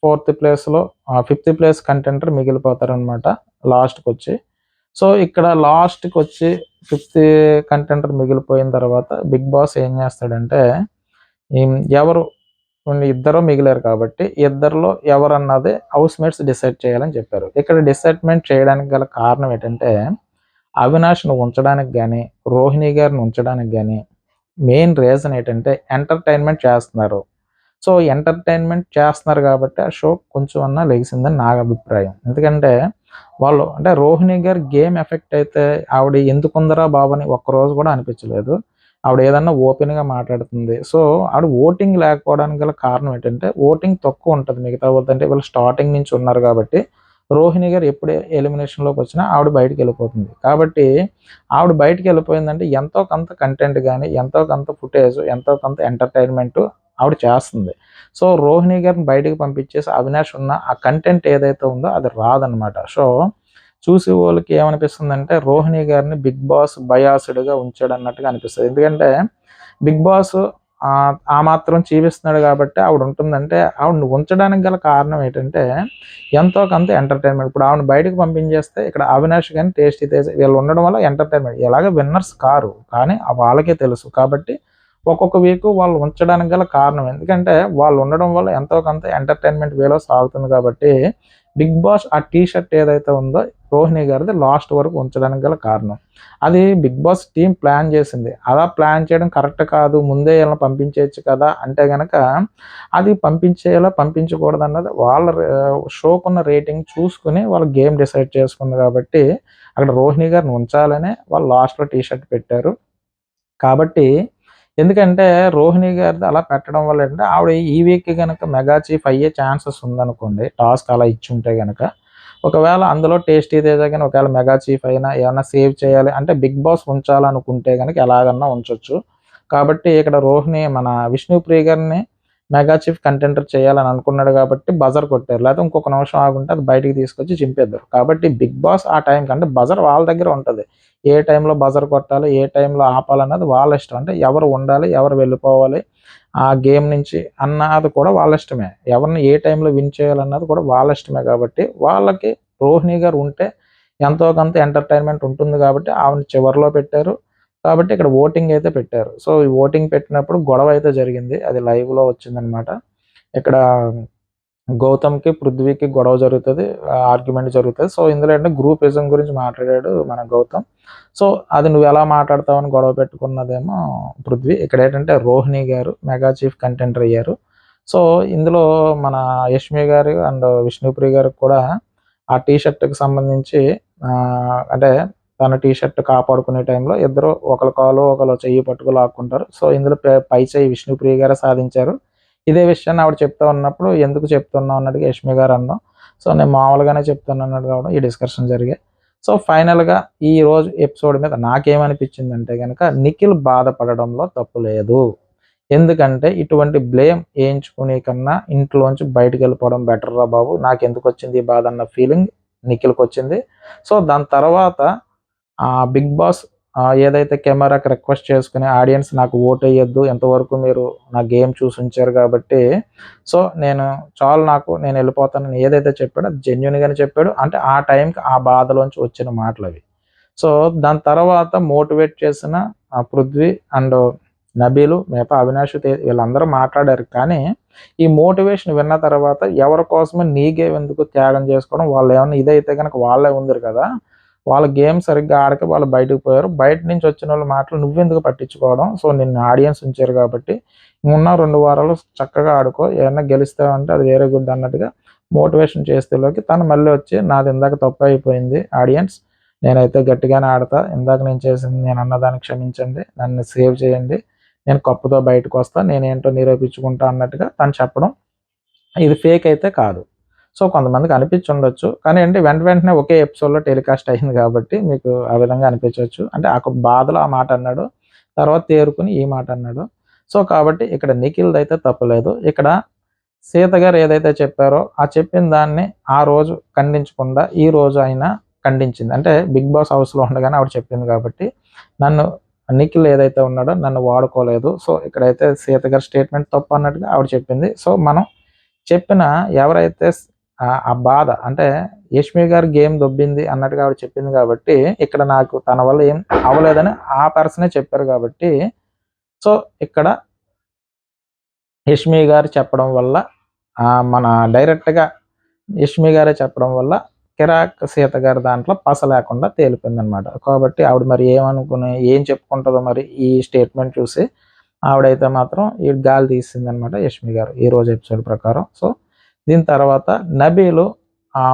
4th ప్లేస్లో 5th ప్లేస్ కంటెంటర్ మిగిలిపోతారనమాట లాస్ట్కి వచ్చి. సో ఇక్కడ లాస్ట్కి వచ్చి 5th కంటెంటర్ మిగిలిపోయిన తర్వాత బిగ్ బాస్ ఏం చేస్తాడంటే ఎవరు ఇద్దరు మిగిలారు కాబట్టి ఇద్దరిలో ఎవరన్నది హౌస్ మేట్స్ డిసైడ్ చేయాలని చెప్పారు. ఇక్కడ డిసైడ్మెంట్ చేయడానికి గల కారణం ఏంటంటే అవినాష్ను ఉంచడానికి కానీ రోహిణి గారిని ఉంచడానికి కానీ మెయిన్ రీజన్ ఏంటంటే ఎంటర్టైన్మెంట్ చేస్తున్నారు. సో ఎంటర్టైన్మెంట్ చేస్తున్నారు కాబట్టి ఆ షో కొంచెం అన్నా లెగిసిందని నా అభిప్రాయం. ఎందుకంటే వాళ్ళు అంటే రోహిణి గారు గేమ్ ఎఫెక్ట్ అయితే ఆవిడ ఎందుకుందరా బాబని ఒక్కరోజు కూడా అనిపించలేదు. ఆవిడ ఏదన్నా ఓపెన్గా మాట్లాడుతుంది. సో ఆవిడ ఓటింగ్ లేకపోవడానికి గల కారణం ఏంటంటే ఓటింగ్ తక్కువ ఉంటుంది మిగతా వాళ్ళంటే వీళ్ళు స్టార్టింగ్ నుంచి ఉన్నారు కాబట్టి రోహిణి గారు ఎప్పుడు ఎలిమినేషన్లోకి వచ్చినా ఆవిడ బయటికి వెళ్ళిపోతుంది. కాబట్టి ఆవిడ బయటికి వెళ్ళిపోయిందంటే ఎంతో కొంత కంటెంట్ కానీ ఎంతో కొంత ఫుటేజ్ ఎంతో కొంత ఎంటర్టైన్మెంట్ ఆవిడ చేస్తుంది. సో రోహిణి గారిని బయటికి పంపించేసి అవినాష్ ఉన్న ఆ కంటెంట్ ఏదైతే ఉందో అది రాదనమాట. సో చూసి వాళ్ళకి ఏమనిపిస్తుందంటే రోహిణి గారిని బిగ్ బాస్ బయాస్డ్గా ఉంచాడు అన్నట్టుగా అనిపిస్తుంది. ఎందుకంటే బిగ్ బాస్ ఆ మాత్రం చూపిస్తున్నాడు కాబట్టి ఆవిడ ఉంటుందంటే ఆవిడని ఉంచడానికి గల కారణం ఏంటంటే ఎంతో కొంత ఎంటర్టైన్మెంట్. ఇప్పుడు ఆవిడని బయటకు పంపించేస్తే ఇక్కడ అవినాష్ కానీ టేస్టీ తేజ వీళ్ళు ఉండడం వల్ల ఎంటర్టైన్మెంట్ ఎలాగ విన్నర్స్ కారు కానీ వాళ్ళకే తెలుసు. కాబట్టి ఒక్కొక్క వీక్ వాళ్ళు ఉంచడానికి గల కారణం ఎందుకంటే వాళ్ళు ఉండడం వల్ల ఎంతో కొంత ఎంటర్టైన్మెంట్ వేలో సాగుతుంది. కాబట్టి బిగ్ బాస్ ఆ టీ షర్ట్ ఏదైతే ఉందో రోహిణి గారిది లాస్ట్ వరకు ఉంచడానికి గల కారణం. అది బిగ్ బాస్ టీమ్ ప్లాన్ చేసింది. అలా ప్లాన్ చేయడం కరెక్ట్ కాదు. ముందే ఇలా పంపించేయచ్చు కదా అంటే గనక అది పంపించేయాలా పంపించకూడదు అన్నది వాళ్ళ షోకున్న రేటింగ్ చూసుకుని వాళ్ళు గేమ్ డిసైడ్ చేసుకుంది కాబట్టి అక్కడ రోహిణి గారిని ఉంచాలనే వాళ్ళు లాస్ట్‌లో టీ షర్ట్ పెట్టారు. కాబట్టి ఎందుకంటే రోహిణి గారిది అలా పెట్టడం వల్ల ఏంటంటే ఆవిడ ఈ వీక్ గనక మెగా చీఫ్ అయ్యే ఛాన్సెస్ ఉందనుకోండి. టాస్క్ అలా ఇచ్చుంటే గనక. ఒకవేళ అందులో టేస్టీ తేజ గాని ఒకవేళ మెగా చీఫ్ అయినా ఏమన్నా సేవ్ చేయాలి అంటే బిగ్ బాస్ ఉంచాలనుకుంటే గనక ఎలాగన్నా ఉంచొచ్చు. కాబట్టి ఇక్కడ రోహిణి మన విష్ణుప్రియ గారిని మెగా చీఫ్ కంటెండర్ చేయాలని అనుకున్నాడు కాబట్టి బజర్ కొట్టారు. లేకపోతే ఇంకొక నిమిషం ఆగుంటే అది బయటికి తీసుకొచ్చి చింపేద్దారు. కాబట్టి బిగ్ బాస్ ఆ టైంకి అంటే బజర్ వాళ్ళ దగ్గర ఉంటది. ఏ టైంలో బజర్ కొట్టాలి, ఏ టైంలో ఆపాలన్నది వాళ్ళ ఇష్టం. అంటే ఎవరు ఉండాలి, ఎవరు వెళ్ళిపోవాలి ఆ గేమ్ నుంచి అన్నది కూడా వాళ్ళ ఇష్టమే. ఎవరిని ఏ టైంలో విన్ చేయాలన్నది కూడా వాళ్ళ ఇష్టమే కాబట్టి వాళ్ళకి రోహిణి గారు ఉంటే ఎంతో కొంత ఎంటర్‌టైన్‌మెంట్ ఉంటుంది కాబట్టి ఆమెను చివరిలో పెట్టారు. కాబట్టి ఇక్కడ ఓటింగ్ అయితే పెట్టారు. సో, ఈ ఓటింగ్ పెట్టినప్పుడు గొడవ అయితే జరిగింది. అది లైవ్‌లో వచ్చిందనమాట. ఇక్కడ గౌతమ్‌కి, పృథ్వీకి గొడవ జరుగుతది. ఆర్గ్యుమెంట్ జరుగుతది. సో, ఇందులో ఏంటంటే గ్రూపిజం గురించి మాట్లాడాడు మన గౌతమ్. సో, అది నువ్వెలా మాట్లాడతావని గొడవ పెట్టుకున్నదేమో పృథ్వీ. ఇక్కడేంటంటే రోహిణి గారు మెగా చీఫ్ కంటెండర్ అయ్యారు. సో, ఇందులో మన యష్మి గారు అండ్ విష్ణుప్రియ గారికి కూడా ఆ టీ షర్ట్‌కి సంబంధించి అంటే తన టీ షర్ట్ కాపాడుకునే టైంలో ఇద్దరు ఒకళ్ళ కాలు, ఒకళ్ళు చెయ్యి పట్టుకు లాక్కుంటారు. సో, ఇందులో పై చెయ్యి విష్ణుప్రియ గారే సాధించారు. ఇదే విషయాన్ని ఆవిడ చెప్తా ఉన్నప్పుడు ఎందుకు చెప్తున్నావు అన్నట్టుగా యష్మి గారు అనడం. సో, నేను మామూలుగానే చెప్తున్నాను అన్నట్టు కావడం ఈ డిస్కషన్ జరిగాయి. సో, ఫైనల్‌గా ఈరోజు ఎపిసోడ్ మీద నాకేమనిపించిందంటే గనక నిఖిల్ బాధపడడంలో తప్పు లేదు. ఎందుకంటే ఇటువంటి బ్లేమ్ ఏయించుకునే కన్నా ఇంట్లోంచి బయటికెళ్ళిపోవడం బెటర్‌రా బాబు! నాకెందుకొచ్చింది ఈ బాధ అన్న ఫీలింగ్ నిఖిల్‌కొచ్చింది. సో, దాని తర్వాత బిగ్ బాస్ ఏదైతే కెమెరాకి రిక్వెస్ట్ చేసుకొని ఆడియన్స్ నాకు ఓటెయ్యొద్దు. ఎంతవరకు మీరు నా గేమ్ చూసుంచారు కాబట్టి సో, నేను ఎళ్ళిపోతానని ఏదైతే చెప్పాడో అది జెన్యూన్‌గానే చెప్పాడు. అంటే ఆ టైంకి ఆ బాధలోంచి వచ్చిన మాటలవి. సో, దాని తర్వాత మోటివేట్ చేసిన పృథ్వీ అండ్ నబీలు, మిగతా అవినాష్, వీళ్ళందరూ మాట్లాడారు. కానీ ఈ మోటివేషన్ విన్న తర్వాత ఎవరి కోసమే నీ గేమ్ ఎందుకు త్యాగం చేసుకోవడం? వాళ్ళేమన్నా ఇదైతే గనక వాళ్ళే ఉందిరు కదా! వాళ్ళ గేమ్ సరిగ్గా ఆడక వాళ్ళు బయటకు పోయారు. బయట నుంచి వచ్చినోళ్ళ మాటలు నువ్వెందుకు పట్టించుకోవడం? సో, నిన్ను ఆడియన్స్ ఉంచారు కాబట్టి ఉన్న 2 వారాలు చక్కగా ఆడుకో. ఏమన్నా గెలుస్తావంటే అది వేరే గుడ్ అన్నట్టుగా మోటివేషన్ చేసేలోకి తను మళ్ళీ వచ్చి నాది ఇందాక తప్పయిపోయింది ఆడియన్స్. నేనైతే గట్టిగానే ఆడతా. ఇందాక నేను చేసింది నేనన్నదాన్ని క్షమించండి. నన్ను సేవ్ చేయండి. నేను కప్పుతో బయటకొస్తా. నేనేంటో నిరూపించుకుంటా అన్నట్టుగా తను చెప్పడం. ఇది ఫేక్ అయితే కాదు. సో, కొంతమందికి అనిపించుండొచ్చు. కానీ ఏంటి వెంటనే ఒకే ఎపిసోడ్‌లో టెలికాస్ట్ అయింది కాబట్టి మీకు ఆ విధంగా అనిపించొచ్చు. అంటే ఆ బాధలో ఆ మాట అన్నాడు. తర్వాత తేరుకొని ఈ మాట అన్నాడు. సో, కాబట్టి ఇక్కడ నిఖిల్‌దయితే తప్పు లేదు. ఇక్కడ సీత గారు ఏదైతే చెప్పారో ఆ చెప్పిన దాన్ని ఆ రోజు ఖండించకుండా ఈ రోజు అయినా ఖండించింది. అంటే బిగ్ బాస్ హౌస్‌లో ఉండగానే ఆవిడ చెప్పింది కాబట్టి నన్ను నిఖిల్ ఏదైతే ఉన్నాడో నన్ను వాడుకోలేదు. సో, ఇక్కడైతే సీత గారి స్టేట్మెంట్ తప్పు అన్నట్టుగా ఆవిడ చెప్పింది. సో, మనం చెప్పిన ఎవరైతే ఆ బాధ అంటే యష్మి గారి గేమ్ దొబ్బింది అన్నట్టుగా ఆవిడ చెప్పింది కాబట్టి ఇక్కడ నాకు తన వల్ల ఏం అవ్వలేదని ఆ పర్సనే చెప్పారు కాబట్టి సో, ఇక్కడ యష్మి గారు చెప్పడం వల్ల మన డైరెక్ట్‌గా యష్మి గారే చెప్పడం వల్ల కిరాక్ సీత గారి దాంట్లో పస లేకుండా తేలిపోయిందనమాట. కాబట్టి ఆవిడ మరి ఏమనుకుని ఏం చెప్పుకుంటదో మరి ఈ స్టేట్మెంట్ చూసి ఆవిడైతే మాత్రం ఈ గాలి తీసిందనమాట యష్మి గారు ఈరోజు ఎపిసోడ్ ప్రకారం. సో, దీని తర్వాత నబీలు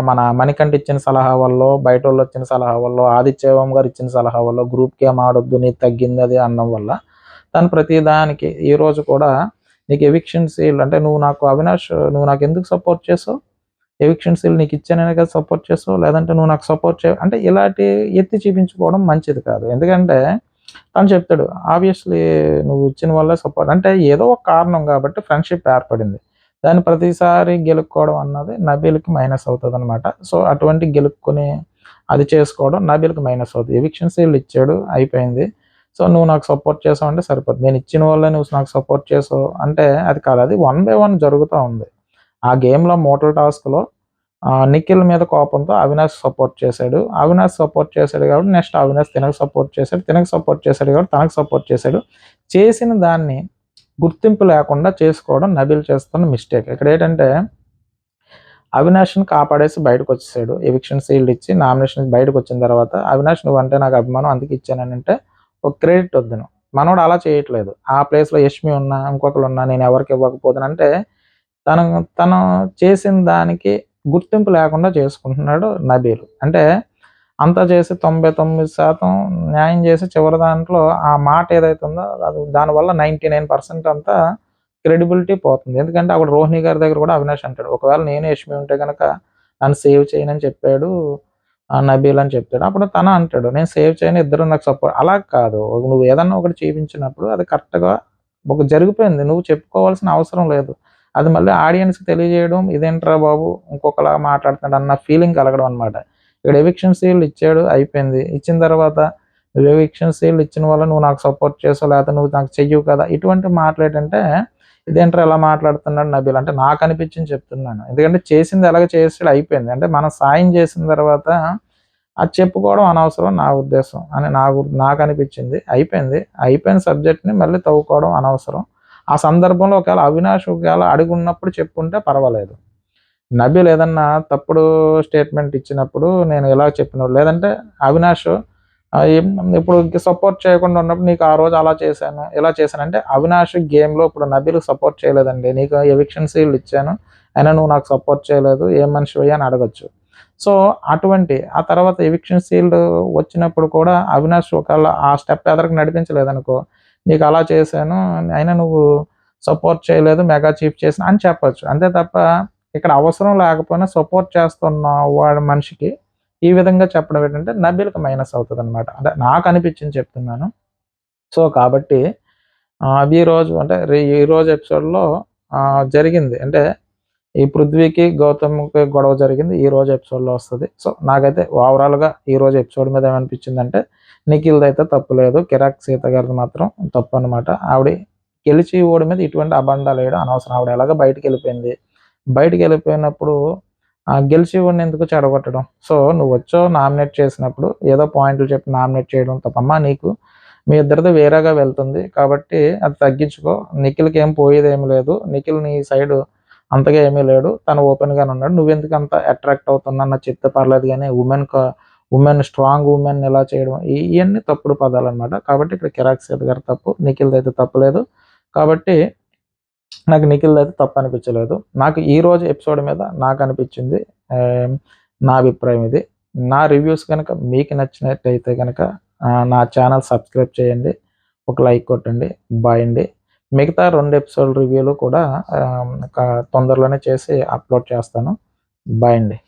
మన మణికంఠ ఇచ్చిన సలహా వల్లో, బయటోళ్ళు వచ్చిన సలహా వల్లో, ఆదిత్య ఓం గారు ఇచ్చిన సలహా వల్లో గ్రూప్ గేమ్ ఆడొద్దు నీది తగ్గింది అది అనడం వల్ల తను ప్రతిదానికి ఈరోజు కూడా నీకు ఎవిక్షన్ సీల్ అంటే నువ్వు నాకెందుకు సపోర్ట్ చేసావు? ఎవిక్షన్ సీల్ నీకు ఇచ్చాననే కదా సపోర్ట్ చేసావు. లేదంటే నువ్వు నాకు సపోర్ట్ అంటే ఇలాంటి ఎత్తి చూపించుకోవడం మంచిది కాదు. ఎందుకంటే తను చెప్తాడు ఆబ్వియస్లీ నువ్వు ఇచ్చిన వల్లే సపోర్ట్ అంటే ఏదో ఒక కారణం కాబట్టి ఫ్రెండ్‌షిప్ ఏర్పడింది. దాన్ని ప్రతిసారి గెలుక్కోవడం అన్నది నబీల్‌కి మైనస్ అవుతదనమాట. సో, అటువంటి గెలుక్కొని అది చేసుకోవడం నబీల్‌కి మైనస్ అవుతది. ఎవిక్షన్ సీల్ ఇచ్చాడు అయిపోయింది. సో, నువ్వు నాకు సపోర్ట్ చేసావంటే సరిపోద్ది. నేను ఇచ్చిన వల్లే నువ్వు నాకు సపోర్ట్ చేసావు అంటే అది కాదు. అది 1 బై 1 జరుగుతా ఉంది. ఆ గేమ్‌లో మోటల్ టాస్క్‌లో నిఖిల్ మీద కోపంతో అవినాష్ సపోర్ట్ చేశాడు. అవినాష్ సపోర్ట్ చేశాడు కాబట్టి నెక్స్ట్ అవినాష్ తినకు సపోర్ట్ చేశాడు. తినకు సపోర్ట్ చేశాడు కాబట్టి తనకు సపోర్ట్ చేశాడు. చేసిన దాన్ని గుర్తింపు లేకుండా చేసుకోవడం నబీల్ చేస్తున్న మిస్టేక్. ఇక్కడేంటంటే అవినాష్‌ని కాపాడేసి బయటకొచ్చేసాడు. ఎవిక్షన్ సీల్డ్ ఇచ్చి నామినేషన్ బయటకొచ్చిన తర్వాత, "అవినాష్ నువ్వంటే నాకు అభిమానం అందుకే ఇచ్చాననంటే" ఒక క్రెడిట్ వద్దును. మనోడు అలా చేయట్లేదు. ఆ ప్లేస్‌లో యష్మి ఉన్నా, ఇంకొకళ్ళున్నా నేను ఎవరికి ఇవ్వకపోదునంటే, తను తను చేసిన దానికి గుర్తింపు లేకుండా చేసుకుంటున్నాడు నబీల్. అంటే అంతా చేసి 99% న్యాయం చేసి చివరి దాంట్లో ఆ మాట ఏదైతే ఉందో అది దానివల్ల 99% అంతా క్రెడిబిలిటీ పోతుంది. ఎందుకంటే అక్కడ రోహిణి గారి దగ్గర కూడా అవినాష్ అంటాడు. ఒకవేళ నేను యష్మి ఉంటే గనక నన్ను సేవ్ చేయనని చెప్పాడు నబీల్ అని చెప్తాడు. అప్పుడు తను అంటాడు నేను సేవ్ చేయను ఇద్దరు నాకు సపోర్ట్ అలా కాదు. నువ్వు ఏదన్నా ఒకటి చూపించినప్పుడు అది కరెక్ట్‌గా జరిగిపోయింది. నువ్వు చెప్పుకోవాల్సిన అవసరం లేదు. అది మళ్ళీ ఆడియన్స్‌కి తెలియజేయడం ఇదేంట్రా బాబు ఇంకొకలాగా మాట్లాడుతున్నాడు అన్న ఫీలింగ్ కలగడం అనమాట. ఇక్కడ ఎవిక్షన్ సీల్ ఇచ్చాడు అయిపోయింది. ఇచ్చిన తర్వాత నువ్వు ఎవిక్షన్ సీల్ ఇచ్చిన వల్ల నువ్వు నాకు సపోర్ట్ చేసావు లేకపోతే నువ్వు నాకు చెయ్యవు కదా! ఇటువంటి మాటలేంటంటే ఇదేంట్రా ఇలా మాట్లాడుతున్నాడు నబీల్ అంటే నాకు అనిపించింది చెప్తున్నాను. ఎందుకంటే చేసింది ఎలాగో చేసాడు అయిపోయింది. అంటే మనం సాయం చేసిన తర్వాత అది చెప్పుకోవడం అనవసరం నా ఉద్దేశం అని నాకు అనిపించింది. అయిపోయింది. అయిపోయిన సబ్జెక్ట్‌ని మళ్ళీ తవ్వుకోవడం అనవసరం. ఆ సందర్భంలో ఒకవేళ అవినాష్ అడుగున్నప్పుడు చెప్పుంటే పర్వాలేదు. నబీల్ ఏదన్నా తప్పుడు స్టేట్మెంట్ ఇచ్చినప్పుడు నేను ఇలా చెప్పినోడు లేదంటే అవినాష్ ఇప్పుడు సపోర్ట్ చేయకుండా ఉన్నప్పుడు నీకు ఆ రోజు అలా చేశాను, ఇలా చేశాను అంటే అవినాష్ గేమ్‌లో ఇప్పుడు నబీల్‌కి సపోర్ట్ చేయలేదండి. నీకు ఎవిక్షన్ సీల్ ఇచ్చాను. అయినా నువ్వు నాకు సపోర్ట్ చేయలేదు. ఏం మనిషివి అని అడగొచ్చు. సో, అటువంటి ఆ తర్వాత ఎవిక్షన్ సీల్డ్ వచ్చినప్పుడు కూడా అవినాష్ ఒకవేళ ఆ స్టెప్ ఎదరకు నడిపించలేదనుకో, నీకు అలా చేశాను. అయినా నువ్వు సపోర్ట్ చేయలేదు. మెగా చీఫ్ చేసిన అని చెప్పొచ్చు. అంతే తప్ప ఇక్కడ అవసరం లేకపోయినా సపోర్ట్ చేస్తున్న వాడి మనిషికి ఈ విధంగా చెప్పడం ఏంటంటే నబీల్‌కి మైనస్ అవుతదనమాట. అంటే నాకనిపించింది చెప్తున్నాను. సో, కాబట్టి ఈరోజు అంటే ఈరోజు ఎపిసోడ్‌లో జరిగింది. అంటే ఈ పృథ్వీకి, గౌతమ్‌కి గొడవ జరిగింది. ఈరోజు ఎపిసోడ్‌లో వస్తది. సో, నాకైతే ఓవరాల్‌గా ఈరోజు ఎపిసోడ్ మీద ఏమనిపించిందంటే నిఖిల్‌దయితే తప్పు లేదు. కిరాక్ సీత గారిది మాత్రం తప్పనమాట. ఆవిడ గెలిచి ఓడి మీద ఇటువంటి అబాండాలేయడం అనవసరం. ఆవిడ ఎలాగో బయటికెళ్ళిపోయింది. బయటికెళ్ళిపోయినప్పుడు గెలిచేవాడిని ఎందుకు చెడగొట్టడం? సో, నువ్వొచ్చావు నామినేట్ చేసినప్పుడు ఏదో పాయింట్లు చెప్పి నామినేట్ చేయడం తప్పమ్మా నీకు మీ ఇద్దరిది వేరేగా వెళ్తుంది. కాబట్టి అది తగ్గించుకో. నిఖిల్‌కేం పోయేదేమి లేదు. నిఖిల్ నీ సైడు అంతగా ఏమీ లేడు. తను ఓపెన్‌గానే ఉన్నాడు. నువ్వెందుకు అంత అట్రాక్ట్ అవుతున్నావు నాకు చెప్తే పర్లేదు గానీ ఉమెన్ స్ట్రాంగ్ వుమెన్ ఇలా చేయడం ఇయన్నీ తప్పుడు పదాలనమాట. కాబట్టి ఇక్కడ కిరాక్ సీత గారి తప్పు. నిఖిల్‌దయితే తప్పు లేదు. కాబట్టి నాకు నిఖిల్‌దయితే తప్పనిపించలేదు. నాకు ఈరోజు ఎపిసోడ్ మీద నాకనిపించింది నా అభిప్రాయం ఇది. నా రివ్యూస్ గనక మీకు నచ్చినట్టయితే గనక నా ఛానల్ సబ్స్క్రైబ్ చేయండి. ఒక లైక్ కొట్టండి. బాయ్ అండి. మిగతా 2 ఎపిసోడ్ రివ్యూలు కూడా తొందరలోనే చేసి అప్‌లోడ్ చేస్తాను. బాయ్ అండి.